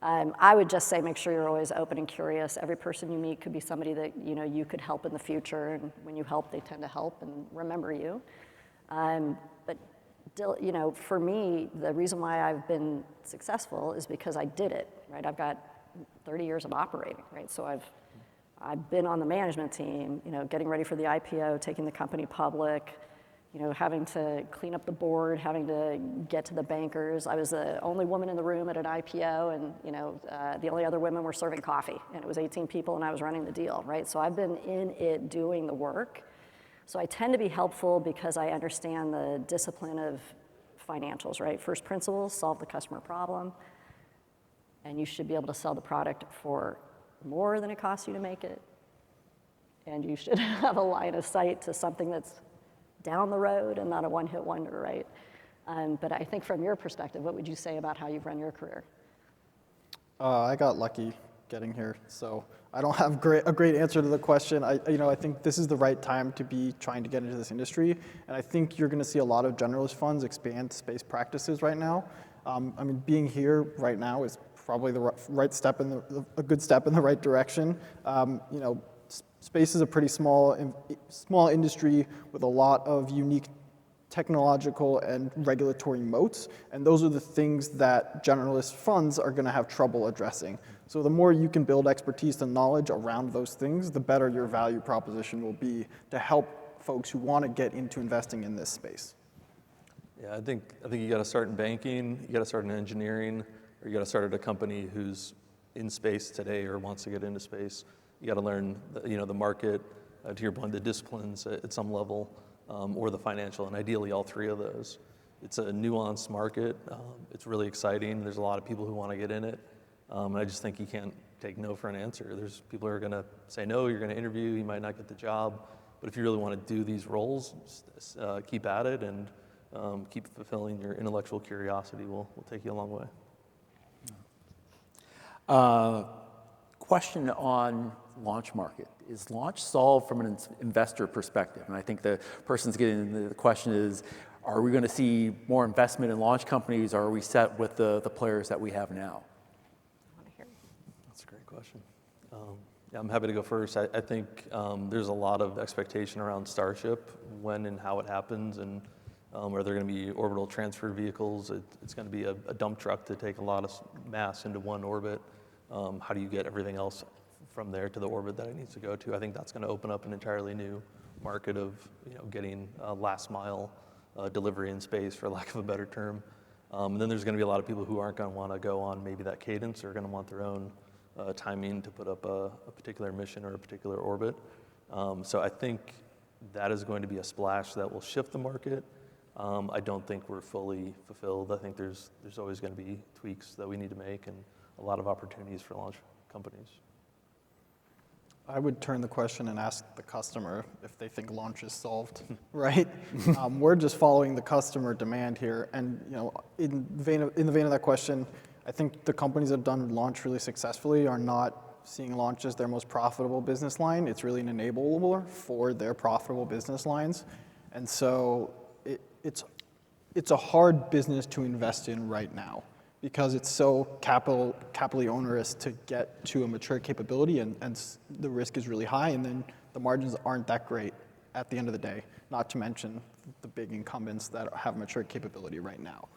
I would just say make sure you're always open and curious. Every person you meet could be somebody that you could help in the future, and when you help, they tend to help and remember you. But for me, the reason why I've been successful is because I did it, right? I've got 30 years of operating, right? So I've been on the management team, getting ready for the IPO, taking the company public, having to clean up the board, having to get to the bankers. I was the only woman in the room at an IPO, and the only other women were serving coffee, and it was 18 people, and I was running the deal, right? So I've been in it doing the work. So I tend to be helpful because I understand the discipline of financials, right? First principles, solve the customer problem, and you should be able to sell the product for more than it costs you to make it, and you should have a line of sight to something that's down the road and not a one-hit wonder, right? But I think from your perspective, what would you say about how you've run your career? I got lucky getting here, so I don't have a great answer to the question. I think this is the right time to be trying to get into this industry, and I think you're going to see a lot of generalist funds expand space practices right now. Being here right now is probably the right step a good step in the right direction. Space is a pretty small industry with a lot of unique technological and regulatory moats, and those are the things that generalist funds are going to have trouble addressing. So the more you can build expertise and knowledge around those things, the better your value proposition will be to help folks who want to get into investing in this space. Yeah, I think you got to start in banking, you got to start in engineering, or you got to start at a company who's in space today or wants to get into space. You got to learn, the market, to your point, the disciplines at some level, or the financial, and ideally all three of those. It's a nuanced market. It's really exciting. There's a lot of people who want to get in it. And I just think you can't take no for an answer. There's people who are going to say no, you're going to interview, you might not get the job. But if you really want to do these roles, keep at it and keep fulfilling your intellectual curiosity will take you a long way. Question on launch market. Is launch solved from an investor perspective? And I think the person's getting the question is, are we going to see more investment in launch companies, or are we set with the players that we have now? That's a great question. I'm happy to go first. I think there's a lot of expectation around Starship, when and how it happens, and are there going to be orbital transfer vehicles? It's going to be a dump truck to take a lot of mass into one orbit. How do you get everything else from there to the orbit that it needs to go to? I think that's going to open up an entirely new market of getting last mile delivery in space, for lack of a better term. And then there's going to be a lot of people who aren't going to want to go on maybe that cadence, or are going to want their own timing to put up a particular mission or a particular orbit. So I think that is going to be a splash that will shift the market. I don't think we're fully fulfilled. I think there's always going to be tweaks that we need to make, and a lot of opportunities for launch companies. I would turn the question and ask the customer if they think launch is solved, right? We're just following the customer demand here, and in the vein of that question, I think the companies that have done launch really successfully are not seeing launch as their most profitable business line. It's really an enabler for their profitable business lines, and so it's a hard business to invest in right now, because it's so capitally onerous to get to a mature capability, and the risk is really high, and then the margins aren't that great at the end of the day, not to mention the big incumbents that have mature capability right now.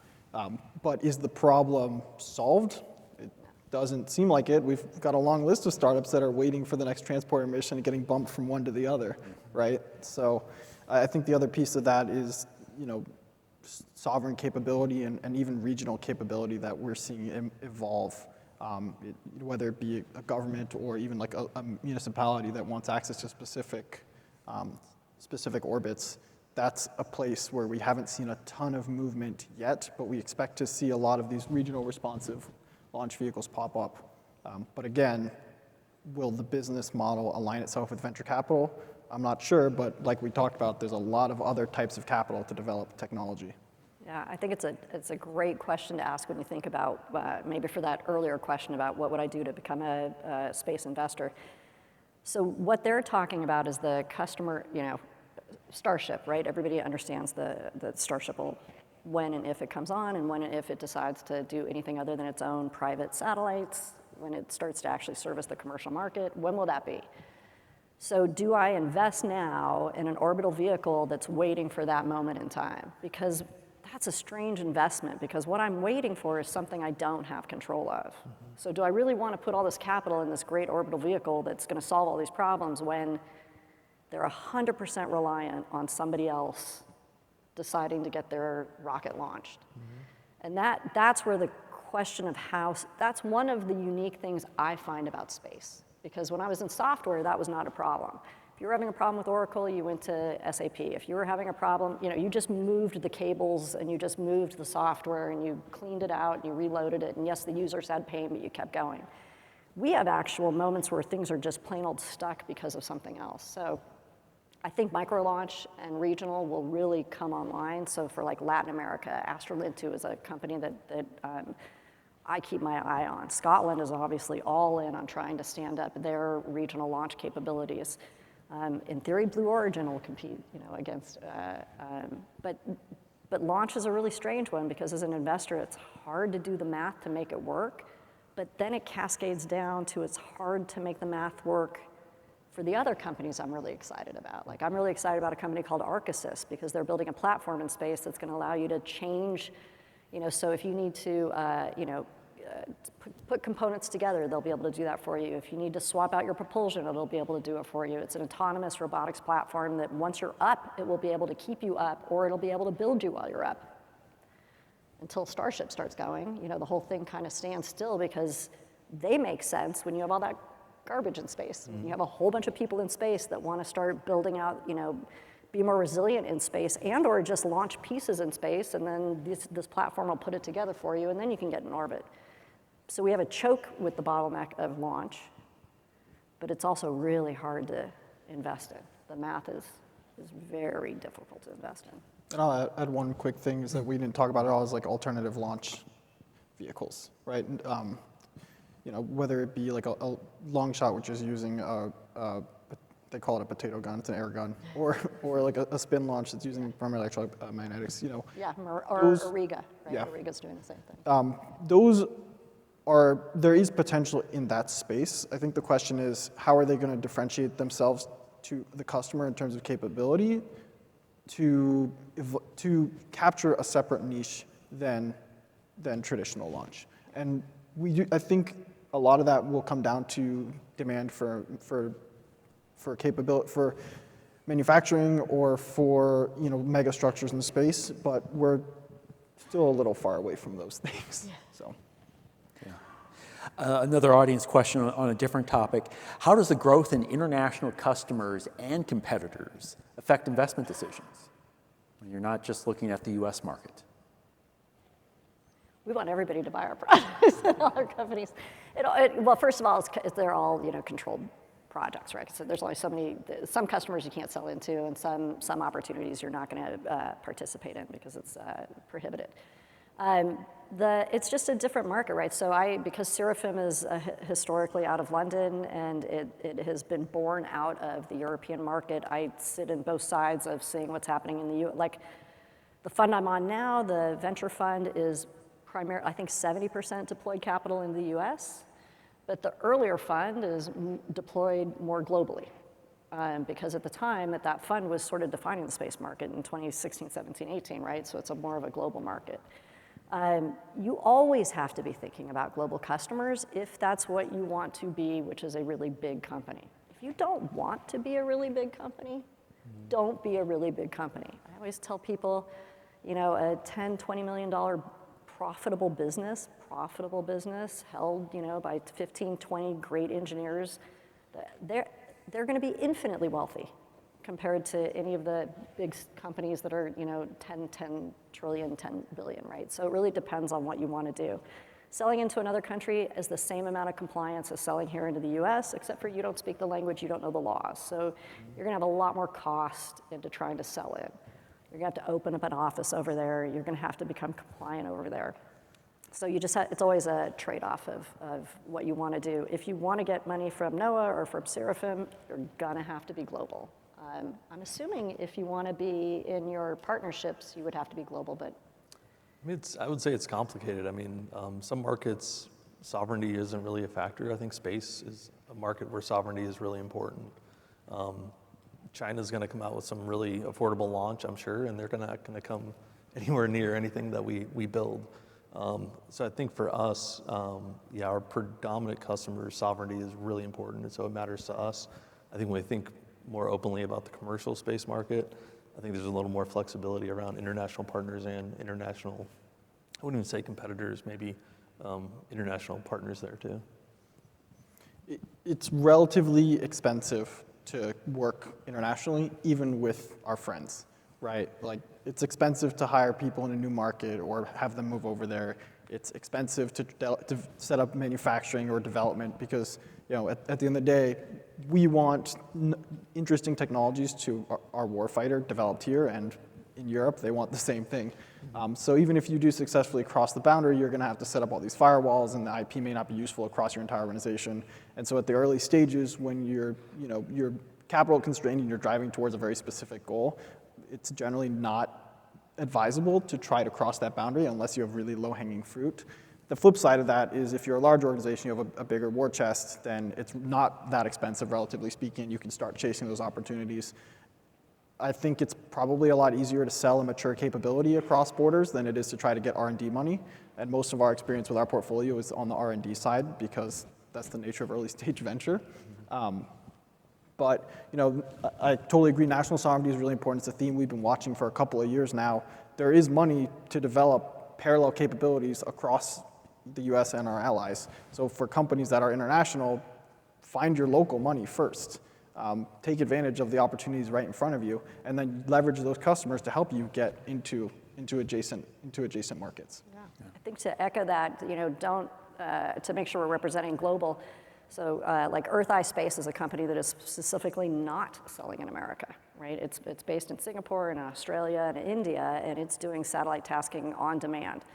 But is the problem solved? It doesn't seem like it. We've got a long list of startups that are waiting for the next transporter mission and getting bumped from one to the other, right? So I think the other piece of that is, sovereign capability and even regional capability that we're seeing evolve, whether it be a government or even like a municipality that wants access to specific orbits. That's a place where we haven't seen a ton of movement yet, but we expect to see a lot of these regional responsive launch vehicles pop up. But again, will the business model align itself with venture capital? I'm not sure, but like we talked about, there's a lot of other types of capital to develop technology. Yeah, I think it's a great question to ask when you think about, maybe for that earlier question about what would I do to become a space investor. So what they're talking about is the customer, Starship, right? Everybody understands the Starship will, when and if it comes on, and when and if it decides to do anything other than its own private satellites, when it starts to actually service the commercial market, when will that be? So do I invest now in an orbital vehicle that's waiting for that moment in time? Because that's a strange investment, because what I'm waiting for is something I don't have control of. Mm-hmm. So do I really want to put all this capital in this great orbital vehicle that's going to solve all these problems when they're 100% reliant on somebody else deciding to get their rocket launched? Mm-hmm. And that's where the question of how, that's one of the unique things I find about space. Because when I was in software, that was not a problem. If you were having a problem with Oracle, you went to SAP. If you were having a problem, you just moved the cables and you just moved the software and you cleaned it out and you reloaded it. And yes, the users had pain, but you kept going. We have actual moments where things are just plain old stuck because of something else. So I think micro launch and regional will really come online. So for like Latin America, Astrolintu is a company that I keep my eye on. Scotland is obviously all in on trying to stand up their regional launch capabilities. In theory, Blue Origin will compete, against. But launch is a really strange one because as an investor, it's hard to do the math to make it work. But then it cascades down to it's hard to make the math work for the other companies I'm really excited about. Like I'm really excited about a company called Arcasys because they're building a platform in space that's going to allow you to change. So if you need to, put components together, they'll be able to do that for you. If you need to swap out your propulsion, it'll be able to do it for you. It's an autonomous robotics platform that once you're up, it will be able to keep you up, or it'll be able to build you while you're up. Until Starship starts going, the whole thing kind of stands still because they make sense when you have all that garbage in space. Mm-hmm. You have a whole bunch of people in space that want to start building out, be more resilient in space and or just launch pieces in space, and then this platform will put it together for you, and then you can get in orbit. So we have a choke with the bottleneck of launch, but it's also really hard to invest in. The math is very difficult to invest in. And I'll add one quick thing is that we didn't talk about at all is like alternative launch vehicles, right? Whether it be like a long shot, which is using they call it a potato gun, it's an air gun, or like a spin launch that's using primarily electromagnetics, Yeah, or Auriga, right? Yeah. Auriga's doing the same thing. There is potential in that space. I think the question is, how are they going to differentiate themselves to the customer in terms of capability to capture a separate niche than traditional launch? And I think a lot of that will come down to demand for capability, for manufacturing or for mega structures in space, but we're still a little far away from those things. Yeah. So. Another audience question on a different topic. How does the growth in international customers and competitors affect investment decisions when you're not just looking at the US market? We want everybody to buy our products and all our companies. Well, first of all, they're all controlled projects, right? So there's only some customers you can't sell into, and some opportunities you're not going to participate in because it's prohibited. It's just a different market, right? So because Seraphim is historically out of London and it has been born out of the European market, I sit in both sides of seeing what's happening in the U.S. Like the fund I'm on now, the venture fund is I think 70% deployed capital in the U.S., but the earlier fund is deployed more globally. because at the time that fund was sort of defining the space market in 2016, 17, 18, right? So it's more of a global market. You always have to be thinking about global customers if that's what you want to be, which is a really big company. If you don't want to be a really big company, don't be a really big company. I always tell people, a $10, $20 million profitable business held, by 15, 20 great engineers, they're going to be infinitely wealthy compared to any of the big companies that are, 10 trillion, 10 billion, right? So it really depends on what you want to do. Selling into another country is the same amount of compliance as selling here into the US, except for you don't speak the language, you don't know the laws. So you're gonna have a lot more cost into trying to sell in. You're gonna have to open up an office over there. You're gonna have to become compliant over there. So you just it's always a trade-off of what you wanna do. If you wanna get money from NOAA or from Seraphim, you're gonna have to be global. I'm assuming if you wanna be in your partnerships, you would have to be global, but I would say it's complicated. Some markets, sovereignty isn't really a factor. I think space is a market where sovereignty is really important. China's going to come out with some really affordable launch, I'm sure, and they're not going to come anywhere near anything that we build. So I think for us, our predominant customer sovereignty is really important, and so it matters to us. I think when we think more openly about the commercial space market, I think there's a little more flexibility around international partners and international, I wouldn't even say competitors, maybe international partners there too. It's relatively expensive to work internationally, even with our friends, right? Like, it's expensive to hire people in a new market or have them move over there. It's expensive to set up manufacturing or development because, at the end of the day, we want interesting technologies to our warfighter developed here, and in Europe, they want the same thing. So even if you do successfully cross the boundary, you're gonna have to set up all these firewalls, and the IP may not be useful across your entire organization. And so at the early stages, when you're capital constrained and you're driving towards a very specific goal, it's generally not advisable to try to cross that boundary unless you have really low-hanging fruit. The flip side of that is if you're a large organization, you have a bigger war chest, then it's not that expensive, relatively speaking. You can start chasing those opportunities. I think it's probably a lot easier to sell a mature capability across borders than it is to try to get R&D money. And most of our experience with our portfolio is on the R&D side because that's the nature of early stage venture. But I totally agree, national sovereignty is really important. It's a theme we've been watching for a couple of years now. There is money to develop parallel capabilities across the US and our allies. So for companies that are international, find your local money first. Take advantage of the opportunities right in front of you, and then leverage those customers to help you get into adjacent markets. Yeah. I think to echo that, don't to make sure we're representing global. So like Earth Eye Space is a company that is specifically not selling in America, right? It's based in Singapore and Australia and India, and it's doing satellite tasking on demand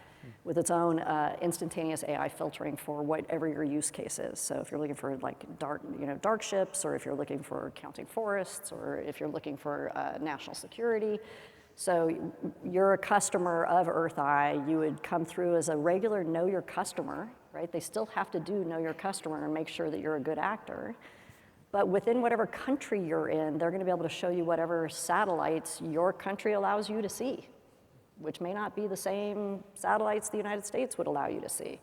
with its own instantaneous AI filtering for whatever your use case is. So if you're looking for like dark ships, or if you're looking for counting forests, or if you're looking for national security. So you're a customer of Earth Eye, you would come through as a regular know your customer, right? They still have to do know your customer and make sure that you're a good actor. But within whatever country you're in, they're gonna be able to show you whatever satellites your country allows you to see, which may not be the same satellites the United States would allow you to see.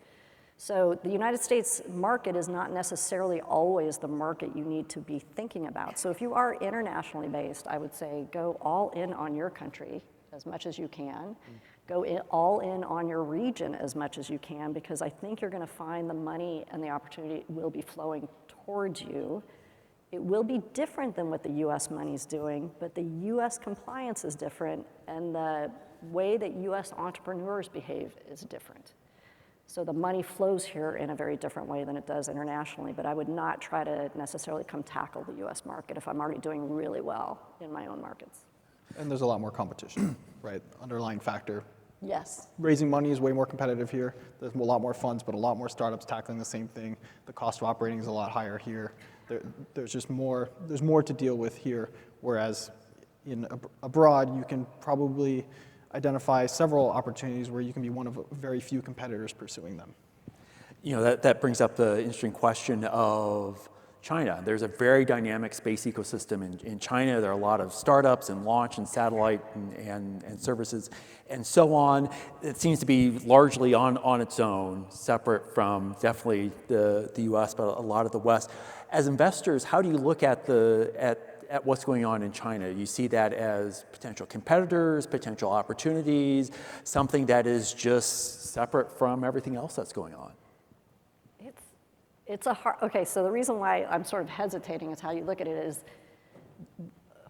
So the United States market is not necessarily always the market you need to be thinking about. So if you are internationally based, I would say go all in on your country as much as you can. Go all in on your region as much as you can, because I think you're gonna find the money and the opportunity will be flowing towards you. It will be different than what the US money's doing, but the US compliance is different, and the way that US entrepreneurs behave is different. So the money flows here in a very different way than it does internationally, but I would not try to necessarily come tackle the US market if I'm already doing really well in my own markets. And there's a lot more competition, right? Underlying factor. Yes. Raising money is way more competitive here. There's a lot more funds, but a lot more startups tackling the same thing. The cost of operating is a lot higher here. There's just more, there's more to deal with here, whereas abroad, you can probably identify several opportunities where you can be one of very few competitors pursuing them. That brings up the interesting question of China. There's a very dynamic space ecosystem in China. There are a lot of startups and launch and satellite and services and so on. It seems to be largely on its own, separate from definitely the US, but a lot of the West. As investors, how do you look at what's going on in China? You see that as potential competitors, potential opportunities, something that is just separate from everything else that's going on? It's a hard, okay, so the reason why I'm sort of hesitating is how you look at it is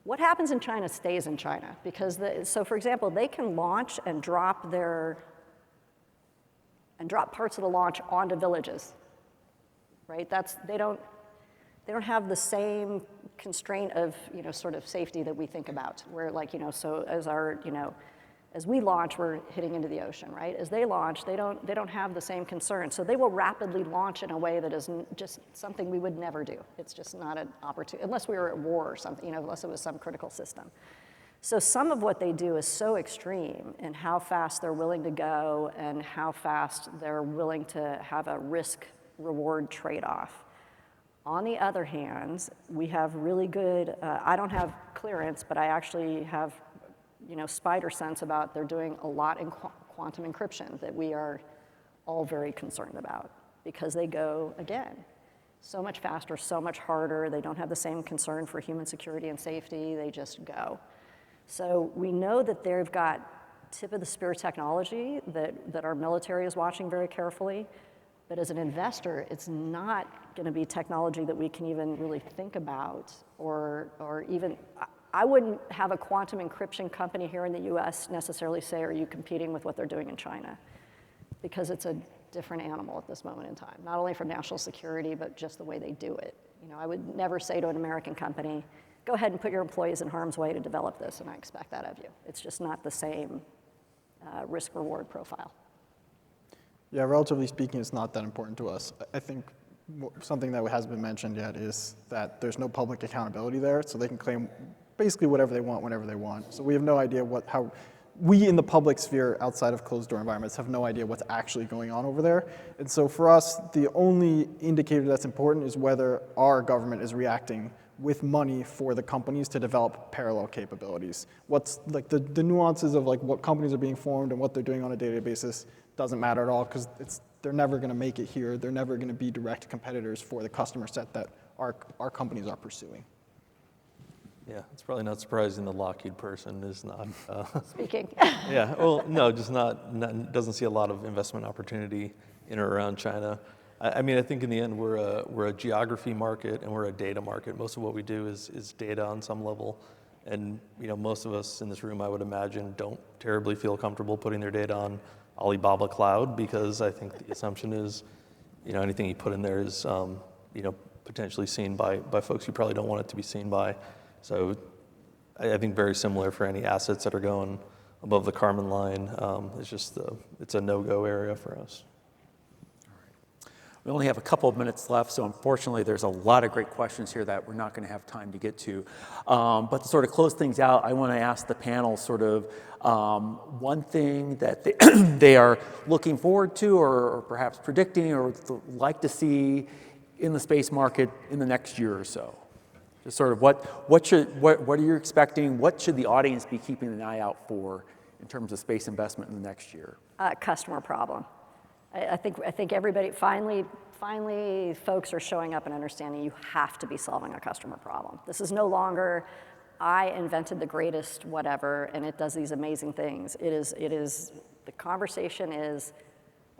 what happens in China stays in China. Because, so for example, they can launch and drop parts of the launch onto villages, right? They don't have the same constraint of, sort of safety that we think about, where like, so as we launch, we're hitting into the ocean, right? As they launch, they don't have the same concern. So they will rapidly launch in a way that is just something we would never do. It's just not an opportunity, unless we were at war or something, unless it was some critical system. So some of what they do is so extreme in how fast they're willing to go and how fast they're willing to have a risk-reward trade-off. On the other hand, we have really good, I don't have clearance, but I actually have spider sense about they're doing a lot in quantum encryption that we are all very concerned about, because they go, again, so much faster, so much harder. They don't have the same concern for human security and safety. They just go. So we know that they've got tip-of-the-spear technology that our military is watching very carefully. But as an investor, it's not going to be technology that we can even really think about or even, I wouldn't have a quantum encryption company here in the US necessarily say, are you competing with what they're doing in China? Because it's a different animal at this moment in time, not only for national security, but just the way they do it. I would never say to an American company, go ahead and put your employees in harm's way to develop this, and I expect that of you. It's just not the same risk-reward profile. Yeah, relatively speaking, it's not that important to us. I think something that hasn't been mentioned yet is that there's no public accountability there, so they can claim basically whatever they want, whenever they want. So we have no idea how we in the public sphere outside of closed door environments have no idea what's actually going on over there. And so for us, the only indicator that's important is whether our government is reacting with money for the companies to develop parallel capabilities. What's like the nuances of like what companies are being formed and what they're doing on a day-to-day basis doesn't matter at all, because they're never going to make it here. They're never going to be direct competitors for the customer set that our companies are pursuing. Yeah, it's probably not surprising the Lockheed person is not. Speaking. Yeah, well, no, just not doesn't see a lot of investment opportunity in or around China. I mean, I think in the end we're a geography market and we're a data market. Most of what we do is data on some level, and most of us in this room, I would imagine, don't terribly feel comfortable putting their data on Alibaba Cloud, because I think the assumption is, anything you put in there is, potentially seen by folks you probably don't want it to be seen by. So I think very similar for any assets that are going above the Kármán line. It's a no-go area for us. We only have a couple of minutes left, so unfortunately there's a lot of great questions here that we're not going to have time to get to. But to sort of close things out, I want to ask the panel sort of one thing that they are looking forward to or perhaps predicting or like to see in the space market in the next year or so. Just sort of what are you expecting? What should the audience be keeping an eye out for in terms of space investment in the next year? Customer problem. I think everybody, finally folks are showing up and understanding you have to be solving a customer problem. This is no longer, I invented the greatest whatever and it does these amazing things. The conversation is,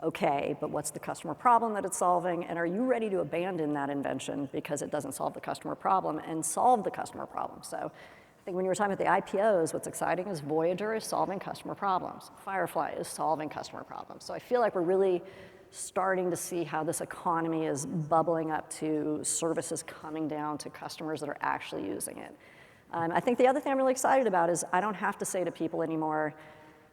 okay, but what's the customer problem that it's solving, and are you ready to abandon that invention because it doesn't solve the customer problem and solve the customer problem? So I think when you were talking about the IPOs, what's exciting is Voyager is solving customer problems. Firefly is solving customer problems. So I feel like we're really starting to see how this economy is bubbling up to services coming down to customers that are actually using it. I think the other thing I'm really excited about is I don't have to say to people anymore,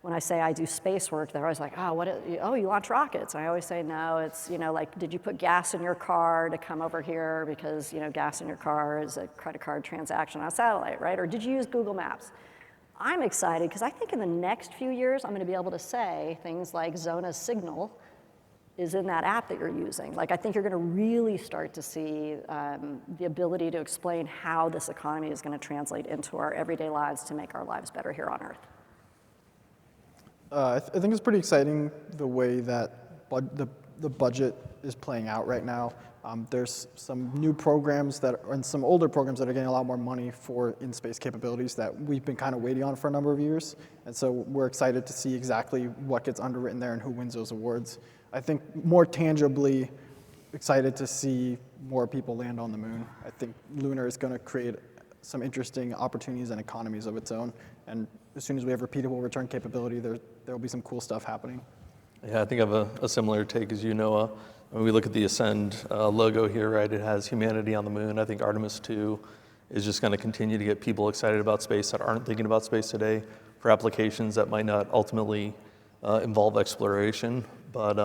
when I say I do space work, they're always like, oh, you launch rockets. And I always say, no, it's, like, did you put gas in your car to come over here because, gas in your car is a credit card transaction on a satellite, right? Or did you use Google Maps? I'm excited because I think in the next few years, I'm going to be able to say things like Zona's signal is in that app that you're using. Like, I think you're going to really start to see the ability to explain how this economy is going to translate into our everyday lives to make our lives better here on Earth. I think it's pretty exciting the way that the budget is playing out right now. There's some new programs and some older programs that are getting a lot more money for in-space capabilities that we've been kind of waiting on for a number of years. And so we're excited to see exactly what gets underwritten there and who wins those awards. I think more tangibly excited to see more people land on the moon. I think lunar is going to create some interesting opportunities and economies of its own. And as soon as we have repeatable return capability, there will be some cool stuff happening. Yeah, I think I have a similar take as you, Noah. When we look at the Ascend logo here, right, it has humanity on the moon. I think Artemis 2 is just going to continue to get people excited about space that aren't thinking about space today for applications that might not ultimately involve exploration. But,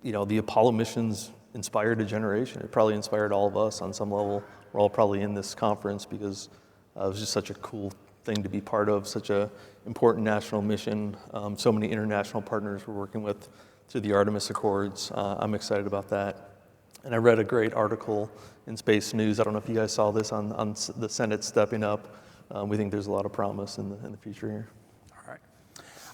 the Apollo missions inspired a generation. It probably inspired all of us on some level. We're all probably in this conference because it was just such a cool thing to be part of, such a important national mission. So many international partners we're working with through the Artemis Accords. I'm excited about that. And I read a great article in Space News. I don't know if you guys saw this on the Senate stepping up. We think there's a lot of promise in the future here. All right.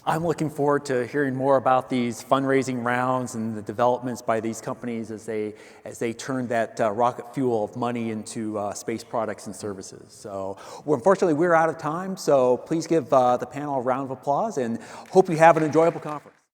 I'm looking forward to hearing more about these fundraising rounds and the developments by these companies as they turn that rocket fuel of money into space products and services. So unfortunately, we're out of time. So please give the panel a round of applause and hope you have an enjoyable conference.